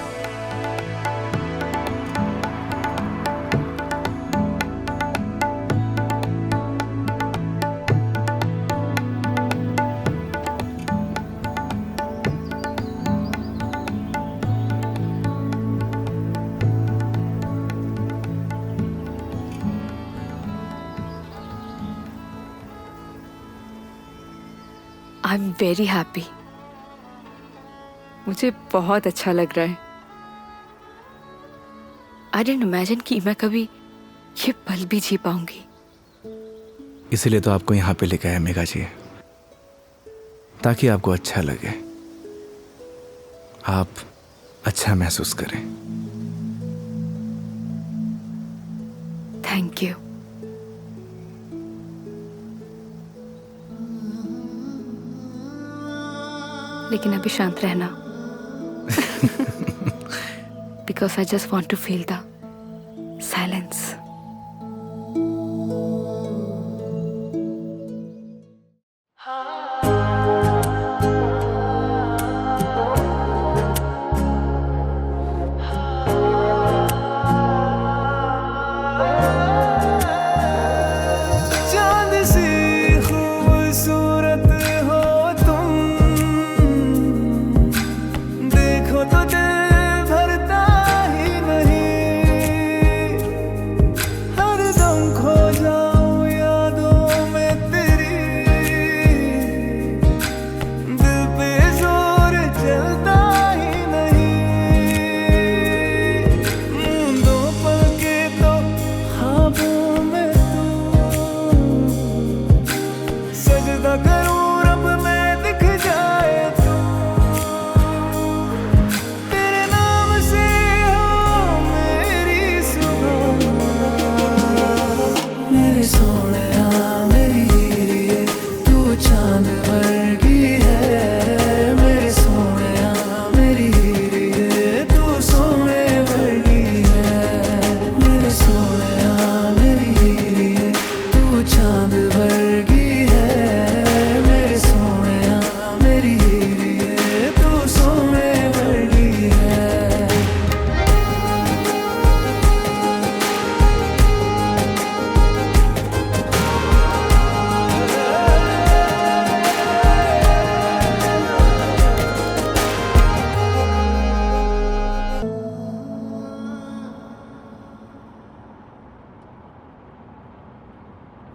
I am very happy. मुझे बहुत अच्छा लग रहा है। आई डेंट इमेजिन कि मैं कभी ये पल भी जी पाऊंगी। इसीलिए तो आपको यहाँ पे लेके आया मेघा जी, ताकि आपको अच्छा लगे, आप अच्छा महसूस करें। Thank you. लेकिन अभी शांत रहना, because I just want to feel the silence. चांद सी खूबसूरत हो तुम, देखो तो दिल भरता ही नहीं। हरदम खो जाऊं यादों में तेरी, दिल पे जोर चलता ही नहीं। दो पल के तो ख्वाबों में सजदा करूं रब में दिख जाए तू। तेरे नाम से हो मेरी सुबह, मेरे सोनिया मेरी हीरे तू चांद वर्गी है। मेरे सोनिया मेरी हीरे तू सोने वर्गी है। मेरे सोनिया मेरी हीरे तू चांद वर्गी है। मेरे सोनिया मेरी हीरे तू सोने वर्गी है।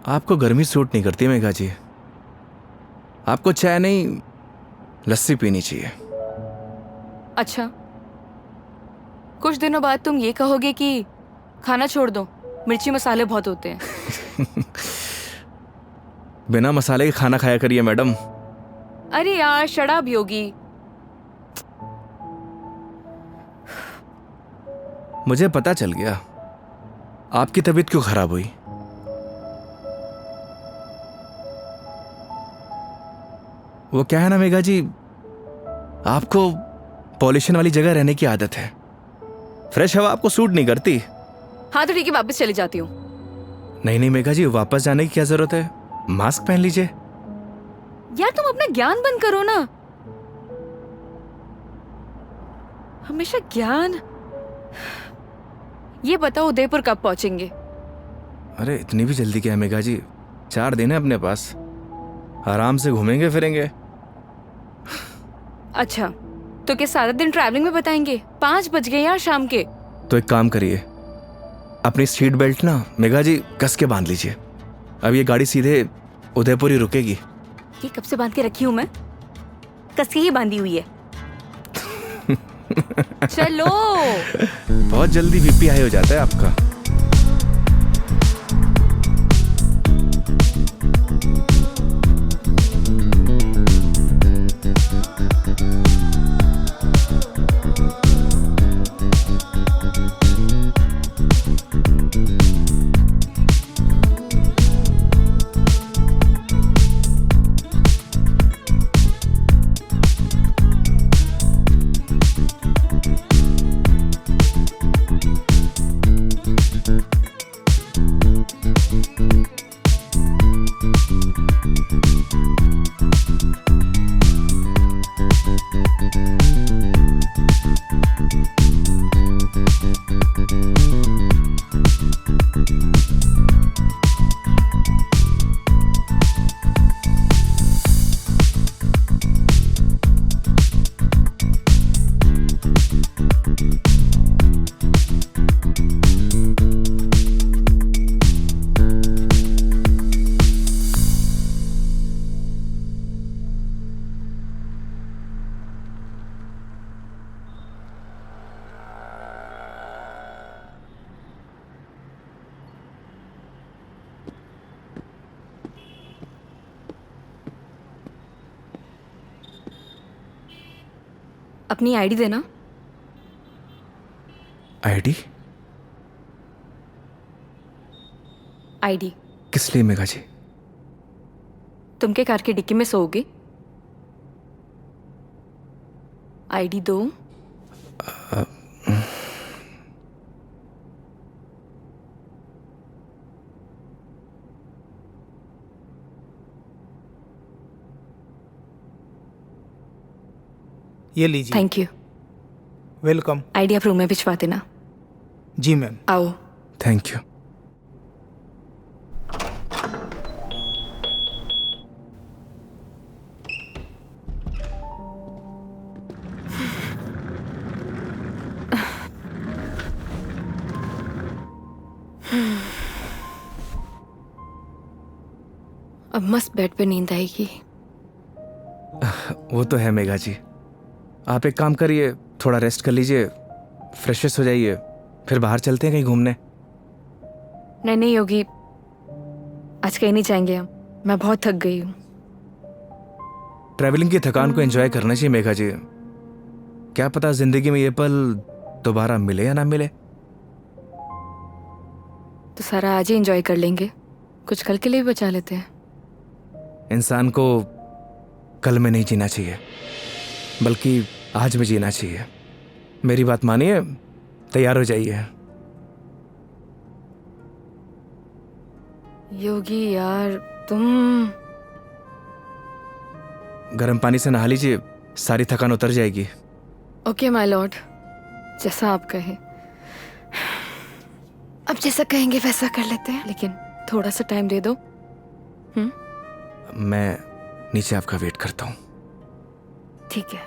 आपको गर्मी सूट नहीं करती मेघा जी, आपको चाय नहीं लस्सी पीनी चाहिए। अच्छा, कुछ दिनों बाद तुम ये कहोगे कि खाना छोड़ दो, मिर्ची मसाले बहुत होते हैं। बिना मसाले के खाना खाया करिए मैडम। अरे यार शराब योगी। मुझे पता चल गया आपकी तबीयत क्यों खराब हुई। वो क्या है ना मेघा जी, आपको पॉल्यूशन वाली जगह रहने की आदत है, फ्रेश हवा आपको सूट नहीं करती। हाँ तो ठीक है, वापस चली जाती हूँ। नहीं नहीं मेघा जी, वापस जाने की क्या जरूरत है, मास्क पहन लीजिए। यार तुम अपना ज्ञान बंद करो ना, हमेशा ज्ञान ये बताओ उदयपुर कब पहुंचेंगे? अरे इतनी भी जल्दी क्या है मेघा जी, 4 दिन है अपने पास, आराम से घूमेंगे फिरेंगे। अच्छा, तो क्या सारा दिन ट्रैवलिंग में बताएंगे? 5 बज गए यार शाम के। तो एक काम करिए, अपनी सीट बेल्ट ना मेघा जी कस के बांध लीजिए। अब ये गाड़ी सीधे उदयपुर ही रुकेगी। ये कब से बांध के रखी हूँ मैं? कस के ही बांधी हुई है। चलो। बहुत जल्दी बीपी हाई हो जाता है आपका। अपनी आईडी देना। आईडी? आईडी किस लिए मेघा जी? तुम के कार की डिक्की में सोओगे? आईडी दो। ये लीजिए। Thank you. वेलकम। आईडी आप रूम में भिजवा देना। जी मैम। आओ। Thank you. अब मस्त बेड पे नींद आएगी। वो तो है मेघा जी, आप एक काम करिए, थोड़ा रेस्ट कर लीजिए, फ्रेश हो जाइए, फिर बाहर चलते हैं कहीं घूमने। नहीं योगी, आज कहीं नहीं जाएंगे हम। मैं बहुत थक गई हूँ। ट्रैवलिंग की थकान को एंजॉय करना चाहिए मेघा जी। क्या पता जिंदगी में ये पल दोबारा मिले या ना मिले। तो सारा आज ही एंजॉय कर लेंगे, कुछ कल के लिए भी बचा लेते हैं। इंसान को कल में नहीं जीना चाहिए, बल्कि आज में जीना चाहिए। मेरी बात मानिए, तैयार हो जाइए। योगी यार तुम गर्म पानी से नहा लीजिए, सारी थकान उतर जाएगी। ओके माय लॉर्ड, जैसा आप कहें। अब जैसा कहेंगे वैसा कर लेते हैं, लेकिन थोड़ा सा टाइम दे दो। मैं नीचे आपका वेट करता हूँ। ठीक है।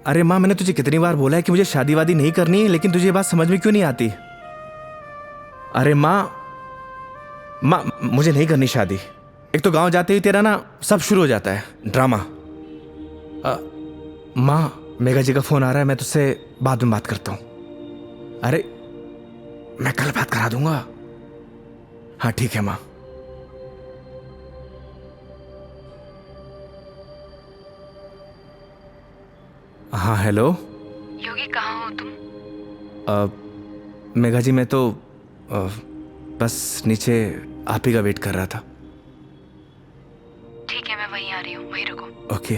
अरे माँ, मैंने तुझे कितनी बार बोला है कि मुझे शादी वादी नहीं करनी है, लेकिन तुझे ये बात समझ में क्यों नहीं आती? अरे माँ, मुझे नहीं करनी शादी। एक तो गांव जाते ही तेरा ना सब शुरू हो जाता है ड्रामा। माँ, मेघा जी का फोन आ रहा है, मैं तुझसे बाद में बात करता हूँ। अरे मैं कल बात करा दूंगा। हाँ ठीक है माँ। हाँ हेलो। योगी कहाँ हो तुम? मेघा जी मैं तो बस नीचे आप ही का वेट कर रहा था। ठीक है, मैं वहीं आ रही हूँ, वहीं रुको। ओके।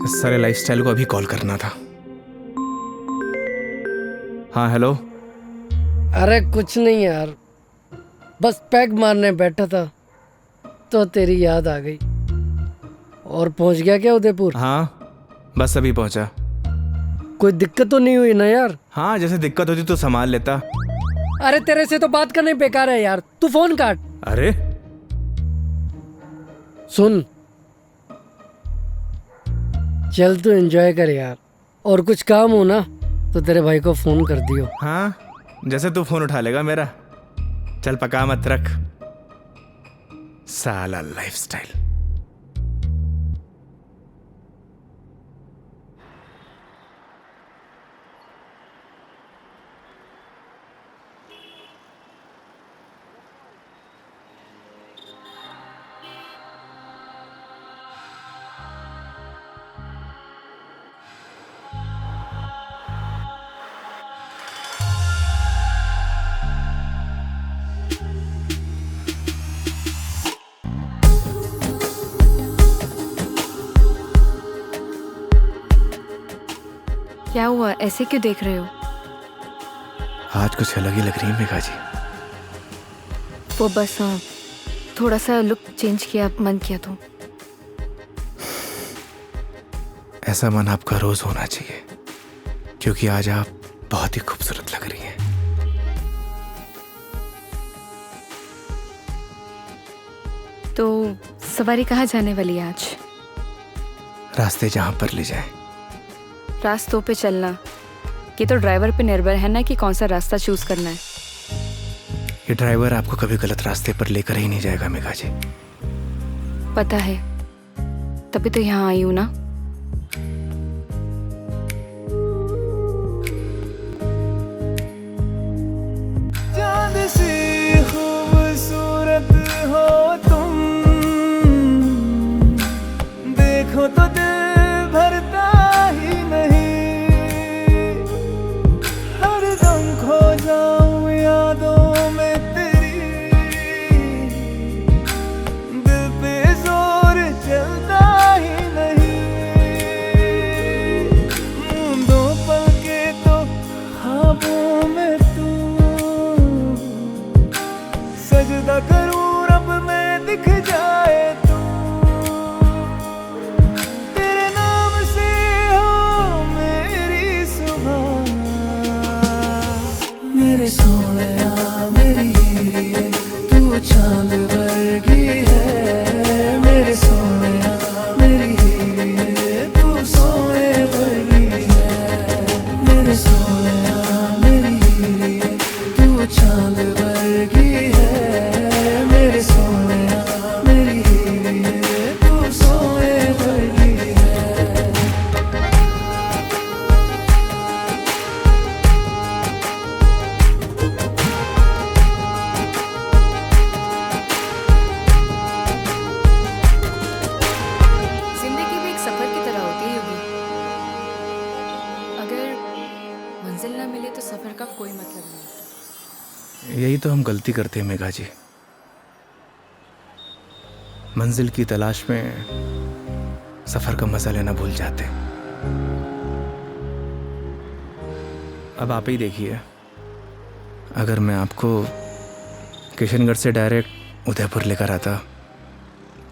इस सारे लाइफस्टाइल को अभी कॉल करना था। हाँ हेलो। अरे कुछ नहीं यार, बस पैग मारने बैठा था तो तेरी याद आ गई। और पहुंच गया क्या उदयपुर? हाँ बस अभी पहुंचा। कोई दिक्कत तो नहीं हुई ना यार? हाँ जैसे दिक्कत होती तो संभाल लेता। अरे तेरे से तो बात करने बेकार है यार, तू फोन काट। अरे सुन, चल तू एंजॉय कर यार, और कुछ काम हो ना तो तेरे भाई को फोन कर दियो। हाँ जैसे तू फोन उठा लेगा मेरा। चल पका मत रख, साला लाइफस्टाइल। क्या हुआ, ऐसे क्यों देख रहे हो? आज कुछ अलग ही लग रही है मेघा जी। वो बस थोड़ा सा लुक चेंज किया, मन किया तो। ऐसा मन आपका रोज होना चाहिए, क्योंकि आज आप बहुत ही खूबसूरत लग रही हैं। तो सवारी कहाँ जाने वाली है आज? रास्ते जहां पर ले जाए। रास्तों पे चलना, ये तो ड्राइवर पे निर्भर है ना कि कौन सा रास्ता चूज करना है। ये ड्राइवर आपको कभी गलत रास्ते पर लेकर ही नहीं जाएगा मेघा जी। पता है, तभी तो यहाँ आई हूँ ना। चांद सी खूबसूरत हो तुम, देखो तो दिल भरता ही नहीं। हरदम खो जाऊं यादों में तेरी, दिल पे जोर चलता ही नहीं। दो पल के तो ख्वाबों में तू, सजदा करूं रब में दिख जाए तू। तेरे नाम से हो मेरी सुबह, मेरे सोनिया मेरी हीरे, तू चांद वर्गी है। मेरे सोनिया मेरी हीरे, तू सोने वर्गी है। मेरे सोनिया मेरी हीरे, तू चांद वर्गी है। मेरे सोनिया मेरी हीरे, तू सोने वर्गी है। जिंदगी भी एक सफर की तरह होती है योगी। अगर मंजिल ना मिले तो सफर का कोई मतलब नहीं। यही तो हम गलती करते हैं मेघा जी। मंजिल की तलाश में सफर का मजा लेना भूल जाते। अब आप ही देखिए, अगर मैं आपको किशनगढ़ से डायरेक्ट उदयपुर लेकर आता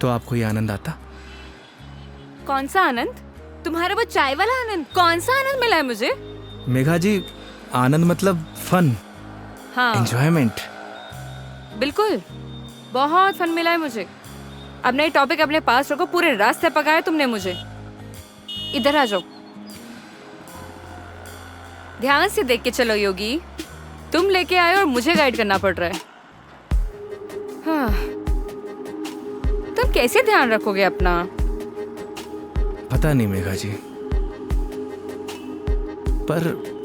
तो आपको ये आनंद आता? कौन सा आनंद? तुम्हारा वो चाय वाला आनंद? कौन सा आनंद मिला है मुझे? मेघा जी, आनंद मतलब फन, हाँ एंजॉयमेंट। बिल्कुल, बहुत फन मिला है मुझे। अब नई टॉपिक अपने पास रखो, पूरे रास्ते पकाया तुमने मुझे। इधर आ जाओ, ध्यान से देख के चलो योगी। तुम लेके आए और मुझे गाइड करना पड़ रहा है। हाँ, तुम कैसे ध्यान रखोगे अपना? पता नहीं मेघा जी, पर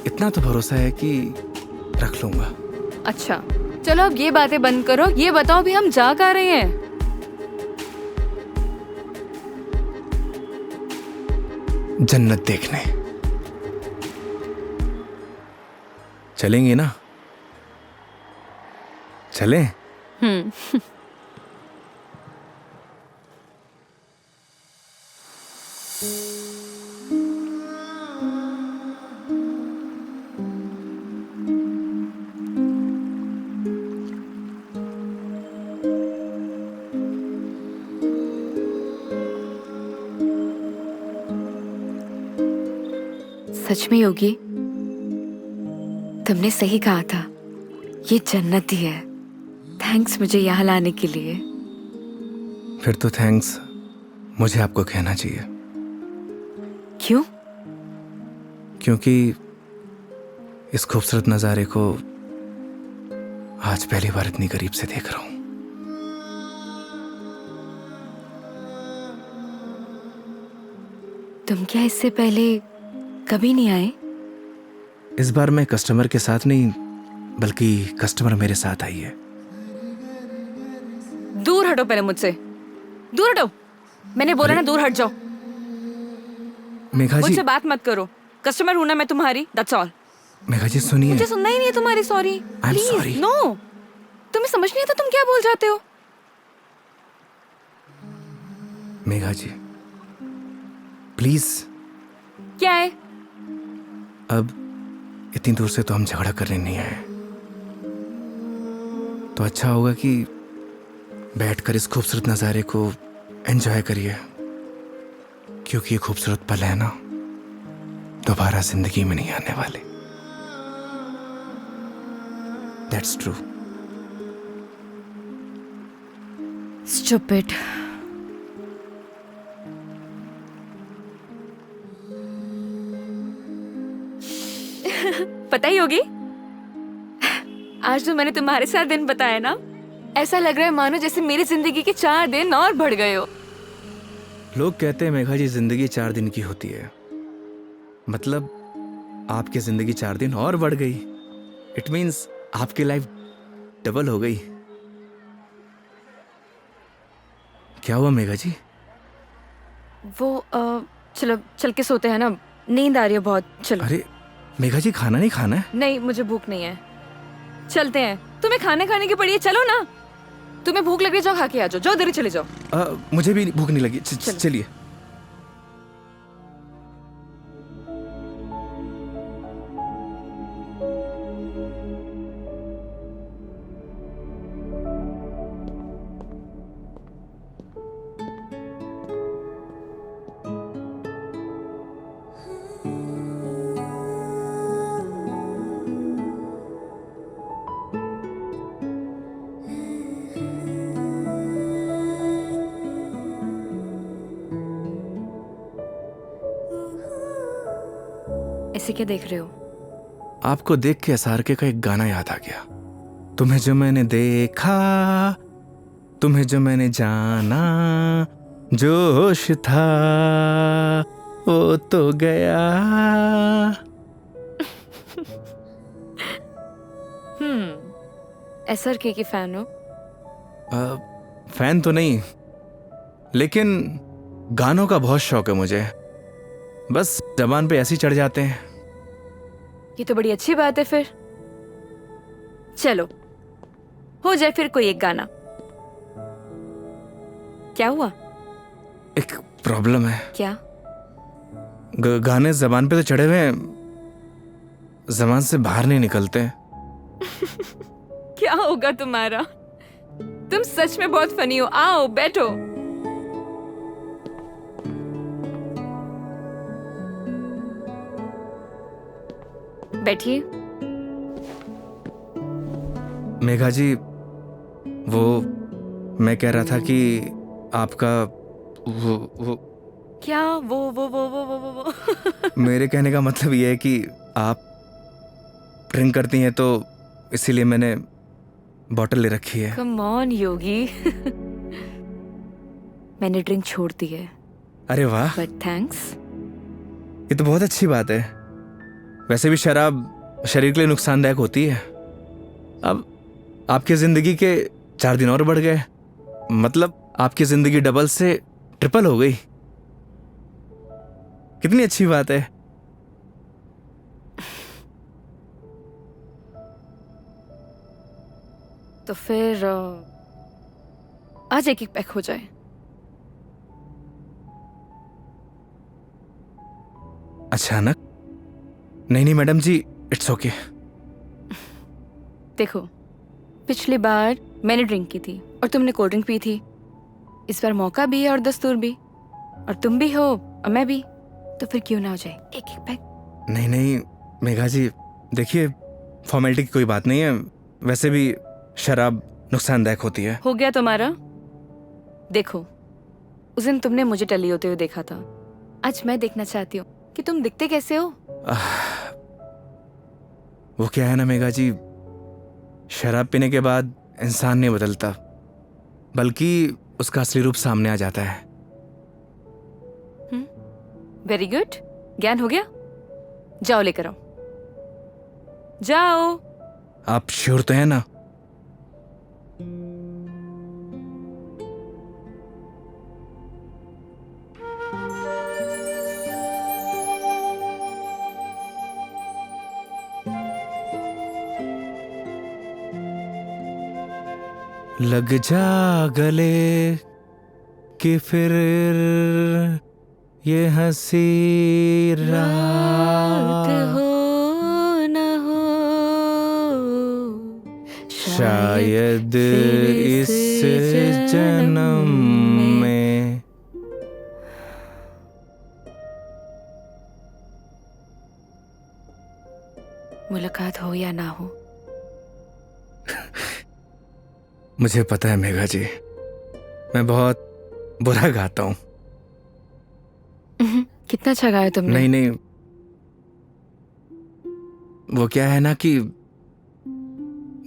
इतना तो भरोसा है कि रख लूंगा। अच्छा चलो, अब ये बातें बंद करो, ये बताओ भी हम जा कहाँ रहे हैं? जन्नत देखने चलेंगे ना? चलें? सच में योगी, तुमने सही कहा था, ये जन्नत ही है। थैंक्स मुझे यहाँ लाने के लिए। फिर तो थैंक्स मुझे आपको कहना चाहिए, क्यों? क्योंकि इस खूबसूरत नज़ारे को आज पहली बार इतनी करीब से देख रहा हूं। तुम क्या इससे पहले कभी नहीं आए? इस बार मैं कस्टमर के साथ नहीं, बल्कि कस्टमर मेरे साथ आई है। दूर हटो पहले मुझसे, दूर हटो। मैंने बोला ना दूर हट जाओ। मेघा जी, मुझसे बात मत करो। कस्टमर हूं ना मैं तुम्हारी, दैट्स ऑल। मेघा जी सुनिए। मुझे सुनना ही नहीं है तुम्हारी sorry. I'm please sorry. No. तुम्हें समझ नहीं आता तुम क्या बोल जाते हो। मेघा जी प्लीज, क्या है? अब इतनी दूर से तो हम झगड़ा करने नहीं आए, तो अच्छा होगा कि बैठकर इस खूबसूरत नज़ारे को एंजॉय करिए, क्योंकि ये खूबसूरत पल है ना, दोबारा जिंदगी में नहीं आने वाले। That's true. स्टूपिड। पता ही होगी, आज जो मैंने तुम्हारे साथ दिन बताया ना, ऐसा लग रहा है मानो जैसे मेरी जिंदगी के 4 दिन और बढ़ गए हो। लोग कहते हैं मेघा जी जिंदगी 4 दिन की होती है, मतलब आपकी जिंदगी 4 दिन और बढ़ गई। इट मीन्स आपकी लाइफ डबल हो गई। क्या हुआ मेघा जी? वो चलो चल के सोते हैं ना, नींद आ रही है बहुत। चलो। अरे मेघा जी, खाना नहीं खाना है? नहीं, मुझे भूख नहीं है। चलते हैं। तुम्हें खाने खाने की पड़ी है, चलो ना। तुम्हें भूख लग रही है, जाओ खा के आ जाओ। जाओ इधर ही चले जाओ। मुझे भी भूख नहीं लगी। चलो। चलिए। ऐसे क्या देख रहे हो? आपको देख के SRK का एक गाना याद आ गया। तुम्हें जो मैंने देखा, तुम्हें जो मैंने जाना, जो होश था वो तो गया। SRK की फैन हो? फैन तो नहीं, लेकिन गानों का बहुत शौक है मुझे। बस जबान पे ऐसे ही चढ़ जाते हैं। ये तो बड़ी अच्छी बात है फिर। चलो हो जाए फिर कोई एक गाना। क्या हुआ? एक प्रॉब्लम है। क्या? गाने जबान पे तो चढ़े हुए हैं, जबान से बाहर नहीं निकलते। क्या होगा तुम्हारा? तुम सच में बहुत फनी हो। आओ बैठो। बैठिए। मेघा जी, वो मैं कह रहा था कि आपका वो क्या वो मेरे कहने का मतलब ये है कि आप ड्रिंक करती हैं, तो इसीलिए मैंने बॉटल ले रखी है। कम ऑन योगी। मैंने ड्रिंक छोड़ दी है। अरे वाह, बट थैंक्स। ये तो बहुत अच्छी बात है। वैसे भी शराब शरीर के लिए नुकसानदायक होती है। अब आपकी जिंदगी के 4 दिन और बढ़ गए, मतलब आपकी जिंदगी डबल से ट्रिपल हो गई। कितनी अच्छी बात है। तो फिर आज एक एक पैक हो जाए। अचानक? नहीं मैडम जी, इट्स ओके। देखो, पिछली बार मैंने ड्रिंक की थी और तुमने कोल्ड ड्रिंक पी थी। इस बार मौका भी है और दस्तूर भी, और तुम भी हो और मैं भी, तो फिर क्यों ना हो जाए एक एक पैक। नहीं नहीं मेघा जी, देखिए फॉर्मेलिटी की कोई बात नहीं है। वैसे भी शराब नुकसानदायक होती है। हो गया तुम्हारा? देखो, उस दिन तुमने मुझे टली होते हुए देखा था, आज मैं देखना चाहती हूँ कि तुम दिखते कैसे हो। वो क्या है ना मेघा जी, शराब पीने के बाद इंसान नहीं बदलता, बल्कि उसका असली रूप सामने आ जाता है। वेरी गुड, ज्ञान हो गया। जाओ लेकर आओ, जाओ। आप श्योर तो है ना? लग जा गले कि फिर ये हंसी रात हो न हो, शायद इस जन्म में। मुलाकात हो या ना हो। मुझे पता है मेघा जी, मैं बहुत बुरा गाता हूँ। कितना अच्छा गाया तुमने। नहीं नहीं, वो क्या है ना कि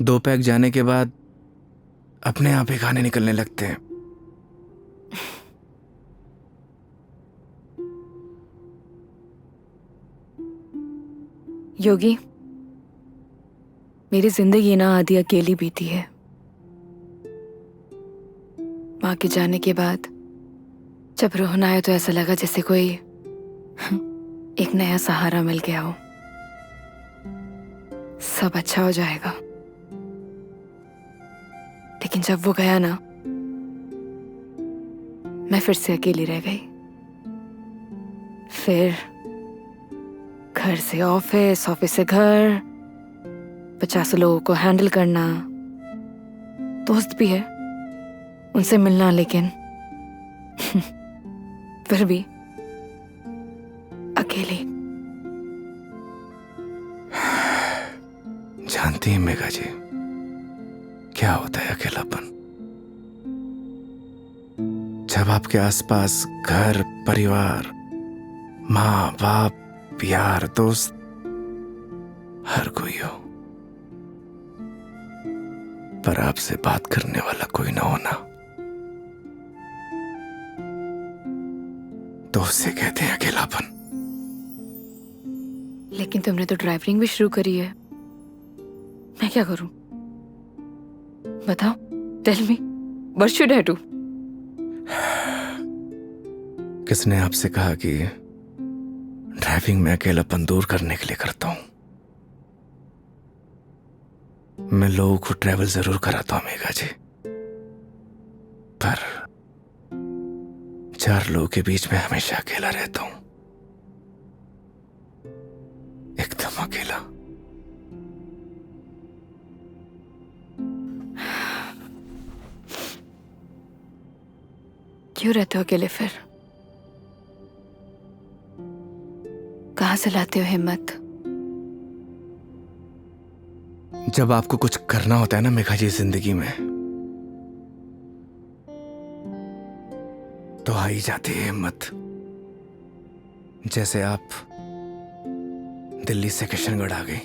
2 पैक जाने के बाद अपने आप ही गाने निकलने लगते हैं। योगी, मेरी जिंदगी ना आधी अकेली बीती है। माँ के जाने के बाद जब रोना आया तो ऐसा लगा जैसे कोई एक नया सहारा मिल गया हो। सब अच्छा हो जाएगा। लेकिन जब वो गया ना, मैं फिर से अकेली रह गई। फिर घर से ऑफिस, ऑफिस से घर, 50 लोगों को हैंडल करना, दोस्त भी है, उनसे मिलना, लेकिन फिर भी अकेली। जानती हैं मेघा जी, क्या होता है अकेलापन? जब आपके आसपास घर, परिवार, माँ बाप, यार, दोस्त, हर कोई हो, पर आपसे बात करने वाला कोई ना होना, तो उसे कहते हैं अकेलापन। लेकिन तुमने तो ड्राइविंग भी शुरू करी है। मैं क्या करूं? बताओ, tell me, what should I do? किसने आपसे कहा कि ड्राइविंग में अकेलापन दूर करने के लिए करता हूं? मैं लोगों को ट्रैवल जरूर कराता हूं मेघा जी, पर 4 लोगों के बीच में हमेशा अकेला रहता हूं, एकदम अकेला। क्यों रहते हो अकेले फिर? कहां से लाते हो हिम्मत? जब आपको कुछ करना होता है ना मेघा जी जिंदगी में, तो आ ही जाती है हिम्मत। जैसे आप दिल्ली से किशनगढ़ आ गई।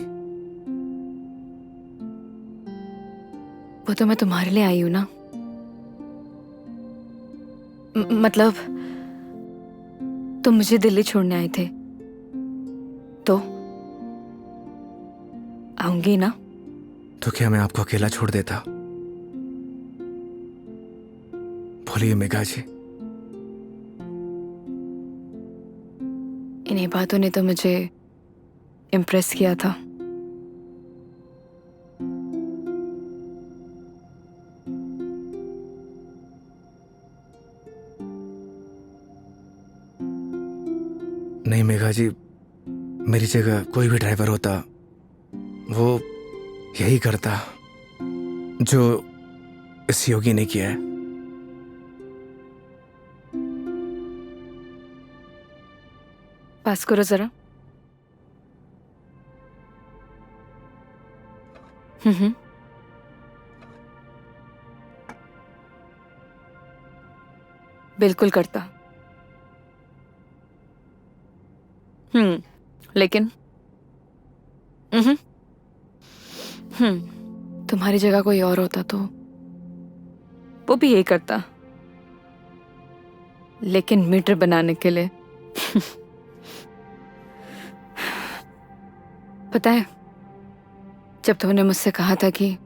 वो तो मैं तुम्हारे लिए आई हूं ना। मतलब तुम मुझे दिल्ली छोड़ने आए थे, तो आऊंगी ना। तो क्या मैं आपको अकेला छोड़ देता? बोलिए मेघा जी। इन्हीं बातों ने तो मुझे इम्प्रेस किया था। नहीं मेघा जी, मेरी जगह कोई भी ड्राइवर होता, वो यही करता जो इस योगी ने किया है। पास करो जरा। हम्म। बिल्कुल करता। लेकिन हम्म। तुम्हारी जगह कोई और होता तो वो भी यही करता, लेकिन मीटर बनाने के लिए। पता है, जब तुमने मुझसे कहा था कि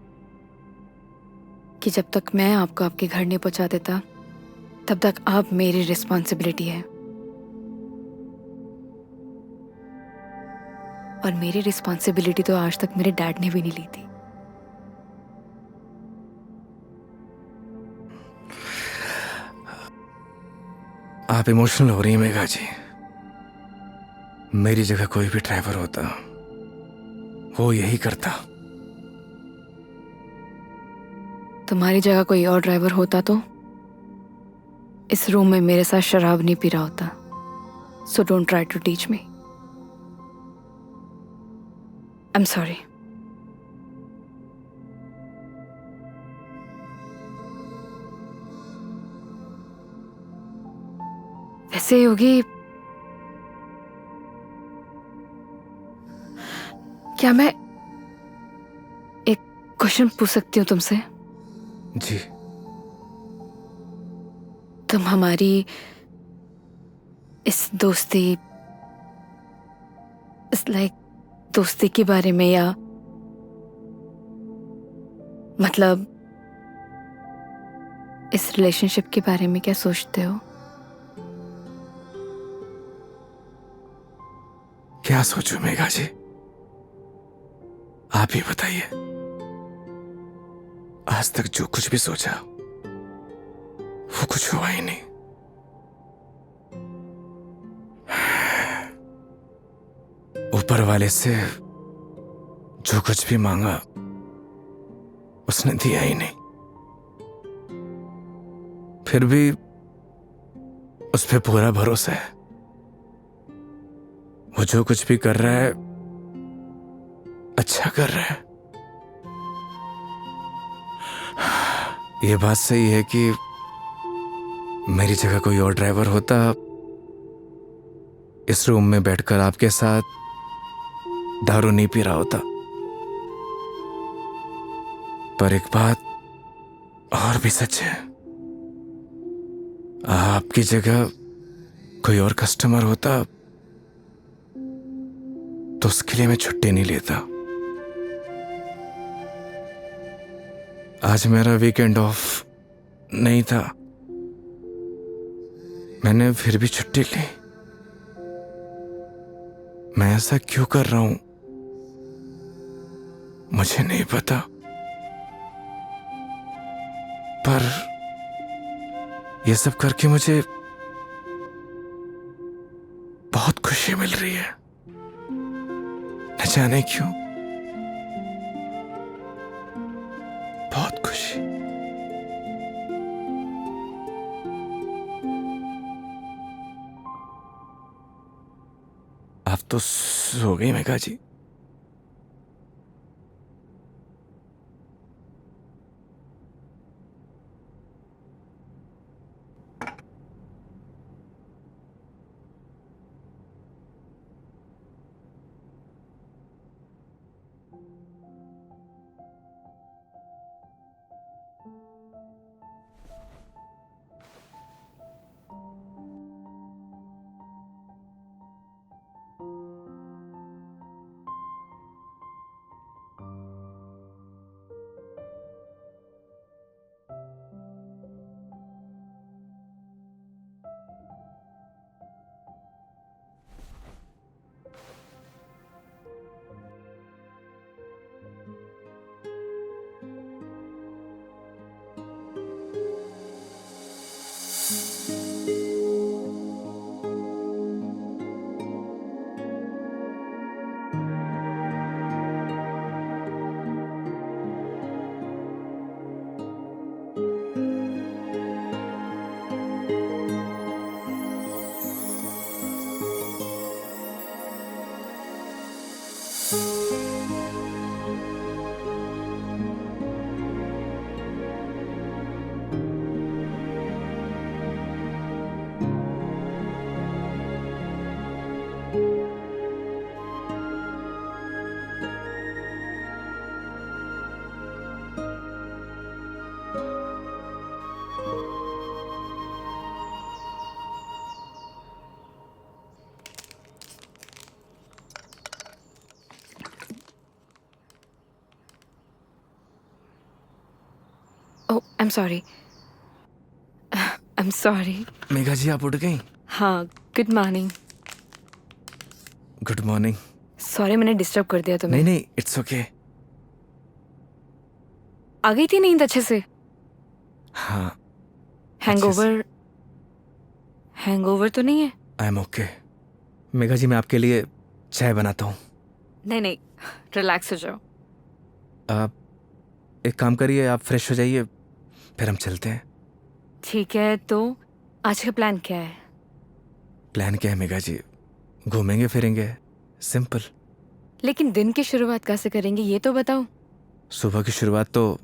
जब तक मैं आपको आपके घर नहीं पहुंचा देता तब तक आप मेरी रिस्पॉन्सिबिलिटी है, और मेरी रिस्पॉन्सिबिलिटी तो आज तक मेरे डैड ने भी नहीं ली थी। आप इमोशनल हो रही हैं मेघा जी। मेरी जगह कोई भी ड्राइवर होता वो यही करता। तुम्हारी जगह कोई और ड्राइवर होता तो इस रूम में मेरे साथ शराब नहीं पी रहा होता। So don't try to teach me. I am sorry. वैसे योगी, क्या मैं एक क्वेश्चन पूछ सकती हूँ तुमसे? जी। तुम हमारी इस दोस्ती, इस दोस्ती के बारे में, या मतलब इस रिलेशनशिप के बारे में क्या सोचते हो? क्या सोचूं मेघा जी, आप ही बताइए। आज तक जो कुछ भी सोचा वो कुछ हुआ ही नहीं। ऊपर वाले से जो कुछ भी मांगा उसने दिया ही नहीं, फिर भी उस पे पूरा भरोसा है। वो जो कुछ भी कर रहा है अच्छा कर रहा है। ये बात सही है कि मेरी जगह कोई और ड्राइवर होता इस रूम में बैठकर आपके साथ दारू नहीं पी रहा होता। पर एक बात और भी सच है, आपकी जगह कोई और कस्टमर होता तो उसके लिए मैं छुट्टी नहीं लेता। आज मेरा वीकेंड ऑफ नहीं था, मैंने फिर भी छुट्टी ली। मैं ऐसा क्यों कर रहा हूं मुझे नहीं पता, पर यह सब करके मुझे बहुत खुशी मिल रही है, न जाने क्यों, बहुत खुशी। आप तो सो गई Megha ji. Oh I am sorry, I am sorry. Megha ji आप उठ गई? हाँ, good morning. Good morning. Sorry मैंने डिस्टर्ब कर दिया तुम्हें। नहीं नहीं, इट्स ओके। आ गई थी नींद अच्छे से? हाँ, हैंगओवर, हैंगओवर तो नहीं है? I am okay. Megha ji मैं आपके लिए चाय बनाता हूँ। नहीं नहीं, रिलैक्स हो जाओ। आप एक काम करिए, आप फ्रेश हो जाइए, फिर हम चलते हैं। ठीक है, तो आज का प्लान क्या है? प्लान क्या है मेघा जी? घूमेंगे फिरेंगे, सिंपल। लेकिन दिन की शुरुआत कैसे करेंगे ये तो बताओ। सुबह की शुरुआत तो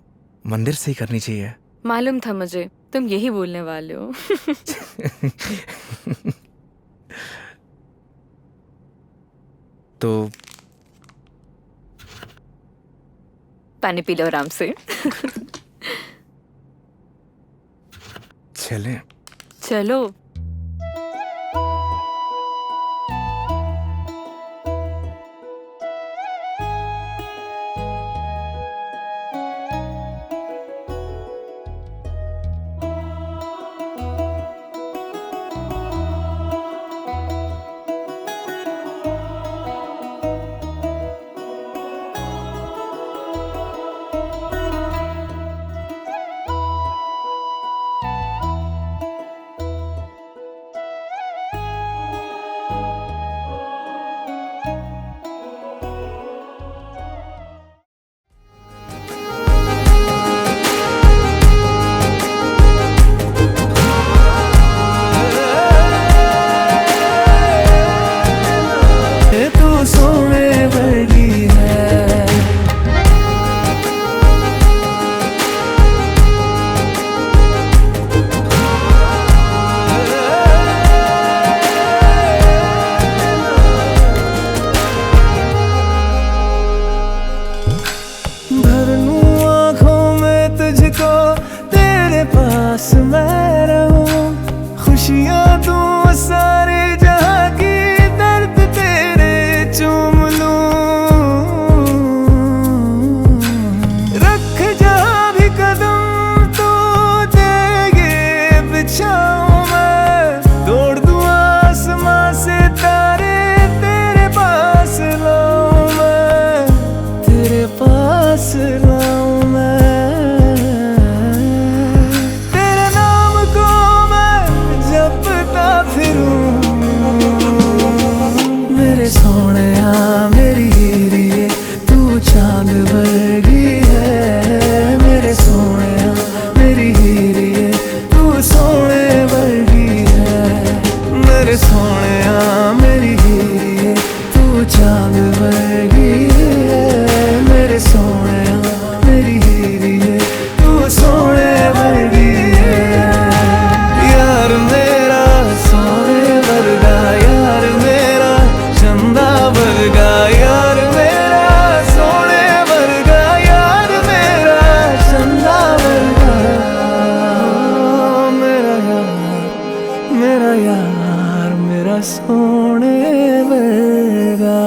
मंदिर से ही करनी चाहिए। मालूम था मुझे तुम यही बोलने वाले हो। तो पानी पी लो आराम से। चलें? चलो। तू सोने वर्गी है। भर लूं आँखों में तुझको, तेरे पास मैं रहूं। खुशियाँ तू सारे जहाँ की, दर्द तेरे चूम लूं। रख जहाँ भी कदम तू देगे बिछाऊं मैं। तोड़ दूं आसमां से तारे, तेरे पास लाऊं मैं। तेरे पास लाऊं मैं। तेरे नाम को मैं जपता फिरूं। मेरे सोहणिया मेरी हीरिए, तू चांद वर्गी है। मेरे सोहणिया मेरी हीरिए, तू सोने वर्गी है। मेरे सोहणिया मेरी हीरिए, तू चांद वर्गी है। मेरे सोहणिया मेरी हीरिए, तू सोने वर्गी है। यार मेरा सोने वर्गा, यार मेरा चंदा वर्गा। यार मेरा सोने वर्गा, यार मेरा चंदा वर्गा। मेरा यार मेरा सोने वर्गा।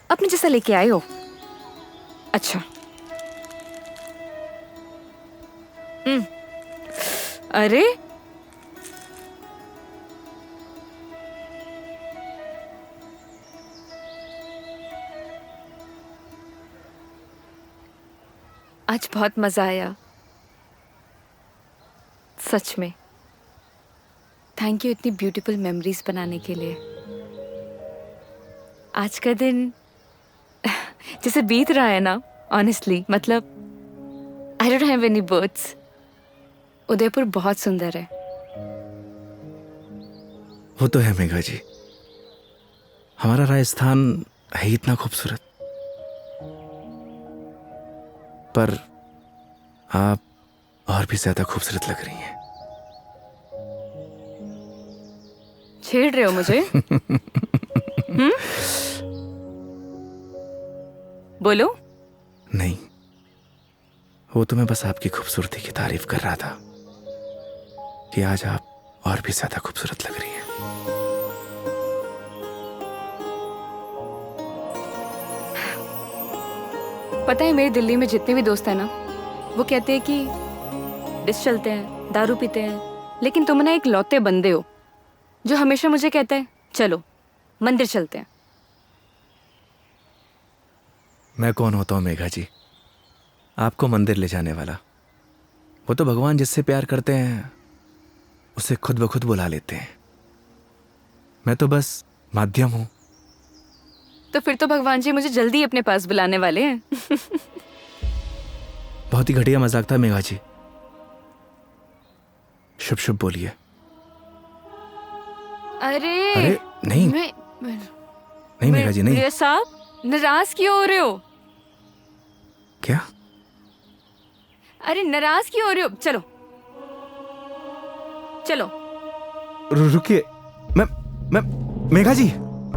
अपने जैसा लेके आए हो? अच्छा। अरे आज बहुत मजा आया सच में। थैंक यू इतनी ब्यूटीफुल मेमोरीज बनाने के लिए। आज का दिन जैसे बीत रहा है ना, ऑनेस्टली मतलब I don't have any words. Udaipur बहुत सुंदर है। वो तो है मेघा जी, हमारा राजस्थान है ही इतना खूबसूरत। पर आप और भी ज्यादा खूबसूरत लग रही हैं। छेड़ रहे हो मुझे? बोलो। नहीं, वो तो मैं बस आपकी खूबसूरती की तारीफ कर रहा था कि आज आप और भी ज्यादा खूबसूरत लग रही हैं। पता है मेरी दिल्ली में जितने भी दोस्त हैं ना, वो कहते हैं कि डिस चलते हैं, दारू पीते हैं, लेकिन तुम ना एक लौते बंदे हो जो हमेशा मुझे कहता है चलो मंदिर चलते हैं। मैं कौन होता हूँ मेघा जी, आपको मंदिर ले जाने वाला? वो तो भगवान जिससे प्यार करते हैं उसे खुद ब खुद बुला लेते हैं। मैं तो बस माध्यम हूं। तो फिर तो भगवान जी मुझे जल्दी अपने पास बुलाने वाले हैं। बहुत ही घटिया मजाक था मेघा जी। शुभ शुभ बोलिए। अरे नहीं मैं नहीं मेघा जी नहीं। मेरे साहब नाराज क्यों हो रहे हो? क्या? अरे नाराज क्यों हो रहे हो? चलो चलो। रुकिए। मैं मेघा जी,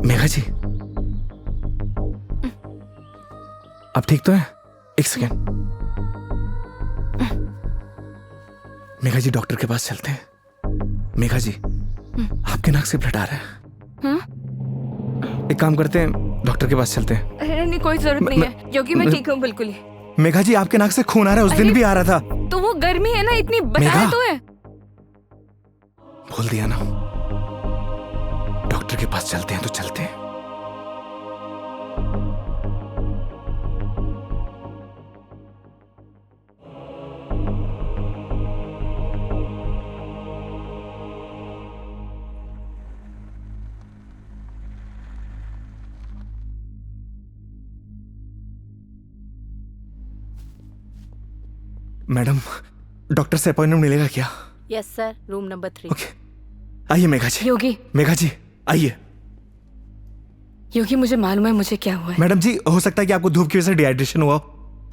मेघा जी आप ठीक तो हैं? एक सेकेंड। मेघा जी डॉक्टर के पास चलते हैं। मेघा जी आपके नाक से ब्लड आ रहा है। हाँ? एक काम करते हैं, डॉक्टर के पास चलते हैं। अरे नहीं, कोई जरूरत नहीं है क्योंकि मैं ठीक हूँ बिल्कुल ही। मेघा जी आपके नाक से खून आ रहा है, उस दिन भी आ रहा था। तो वो गर्मी है ना, इतनी बताया मेघा! तो है। भूल दिया ना, डॉक्टर के पास चलते हैं तो चलते हैं। मैडम, डॉक्टर से अपॉइंटमेंट मिलेगा क्या? Yes sir, room number 3। Okay, आइए मेघा जी। योगी, मेघा जी आइए। योगी मुझे मालूम है मुझे क्या हुआ है। मैडम जी, हो सकता है कि आपको धूप की वजह से डिहाइड्रेशन हुआ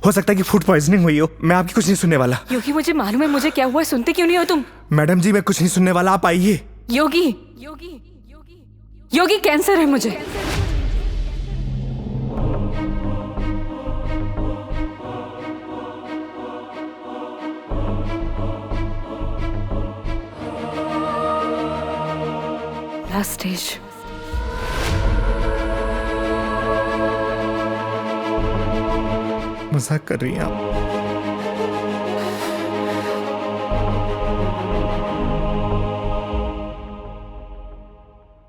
हो सकता है कि फूड पॉइजनिंग हुई हो। मैं आपकी कुछ नहीं सुनने वाला। योगी मुझे मालूम है मुझे क्या हुआ है, सुनते क्यों नहीं हो तुम? मैडम जी मैं कुछ नहीं सुनने वाला, आप आइए। योगी योगी योगी कैंसर है मुझे। Last stage. मजाक कर रही हैं आप?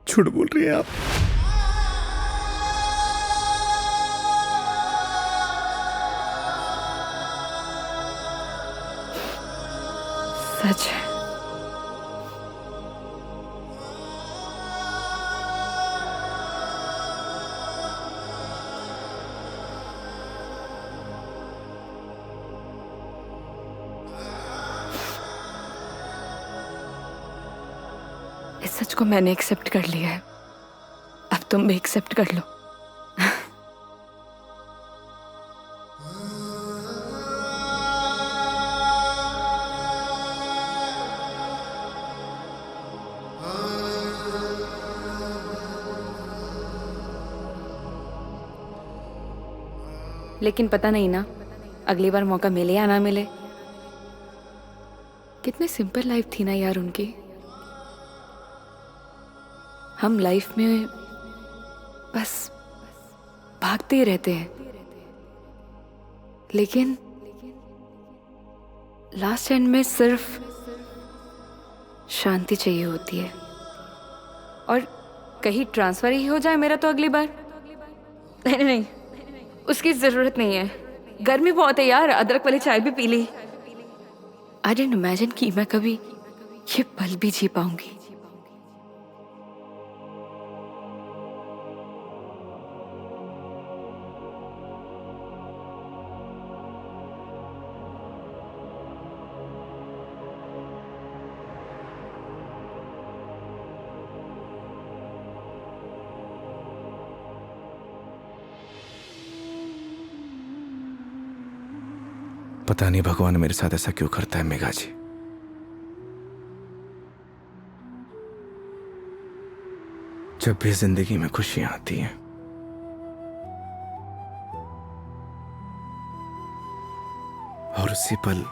झूठ बोल रही हैं आप? सच है। इस सच को मैंने एक्सेप्ट कर लिया है, अब तुम भी एक्सेप्ट कर लो। लेकिन पता नहीं ना अगली बार मौका मिले या ना मिले। कितनी सिंपल लाइफ थी ना यार उनकी। हम लाइफ में बस भागते ही रहते हैं, लेकिन लास्ट एंड में सिर्फ शांति चाहिए होती है। और कहीं ट्रांसफर ही हो जाए मेरा तो अगली बार। नहीं नहीं, उसकी जरूरत नहीं है। गर्मी बहुत है यार, अदरक वाली चाय भी पी ली। आई डिडंट इमेजिन कि मैं कभी ये पल भी जी पाऊंगी। पता नहीं भगवान मेरे साथ ऐसा क्यों करता है मेघा जी। जब भी जिंदगी में खुशियां आती हैं और उसी पल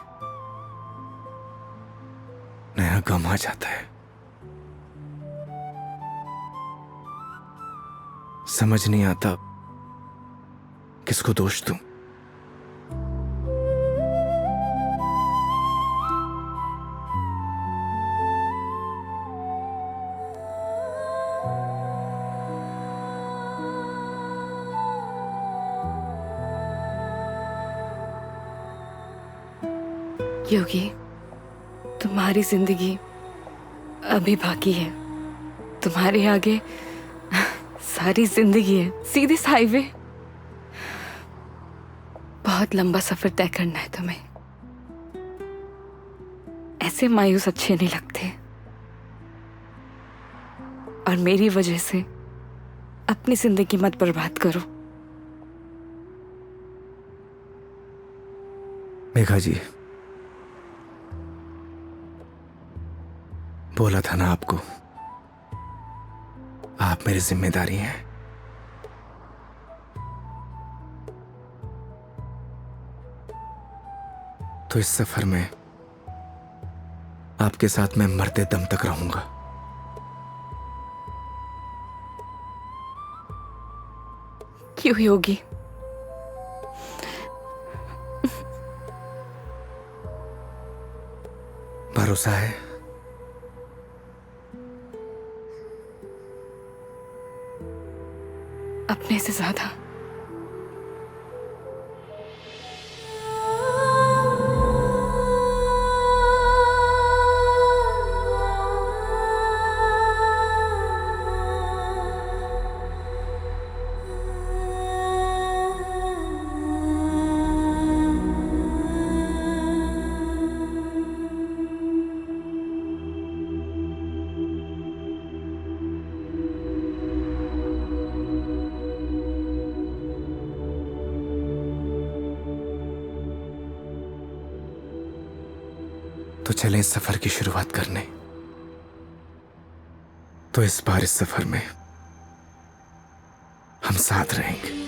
नया गम आ जाता है। समझ नहीं आता किसको दोष दूं। योगी, तुम्हारी जिंदगी अभी बाकी है। तुम्हारे आगे सारी जिंदगी है, सीधे हाईवे। बहुत लंबा सफर तय करना है तुम्हें। ऐसे मायूस अच्छे नहीं लगते। और मेरी वजह से अपनी जिंदगी मत बर्बाद करो। मेघा जी, बोला था ना आपको, आप मेरी जिम्मेदारी हैं। तो इस सफर में आपके साथ मैं मरते दम तक रहूंगा। क्यों योगी? भरोसा है? अपने से ज्यादा। तो चलें इस सफर की शुरुआत करने। तो इस बार इस सफर में हम साथ रहेंगे।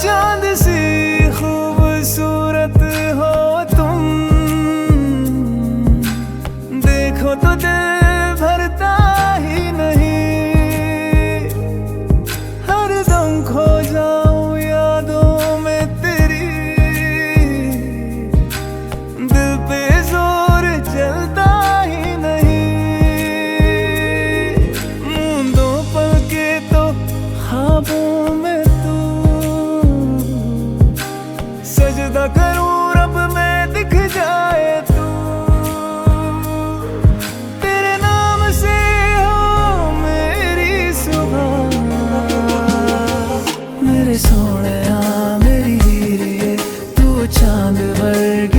चांद सी खूबसूरत हो तुम, देखो तो दिल भरता ही नहीं। हर दम खो जाऊं यादों में तेरी, दिल पे जोर चलता ही नहीं। मूंदों पल के तो ख्वाबों में सजदा करूं रब में दिख जाए तू। तेरे नाम से हो मेरी सुबह, मेरे सोहणिया मेरी हीरे तू चा चांद वर्गी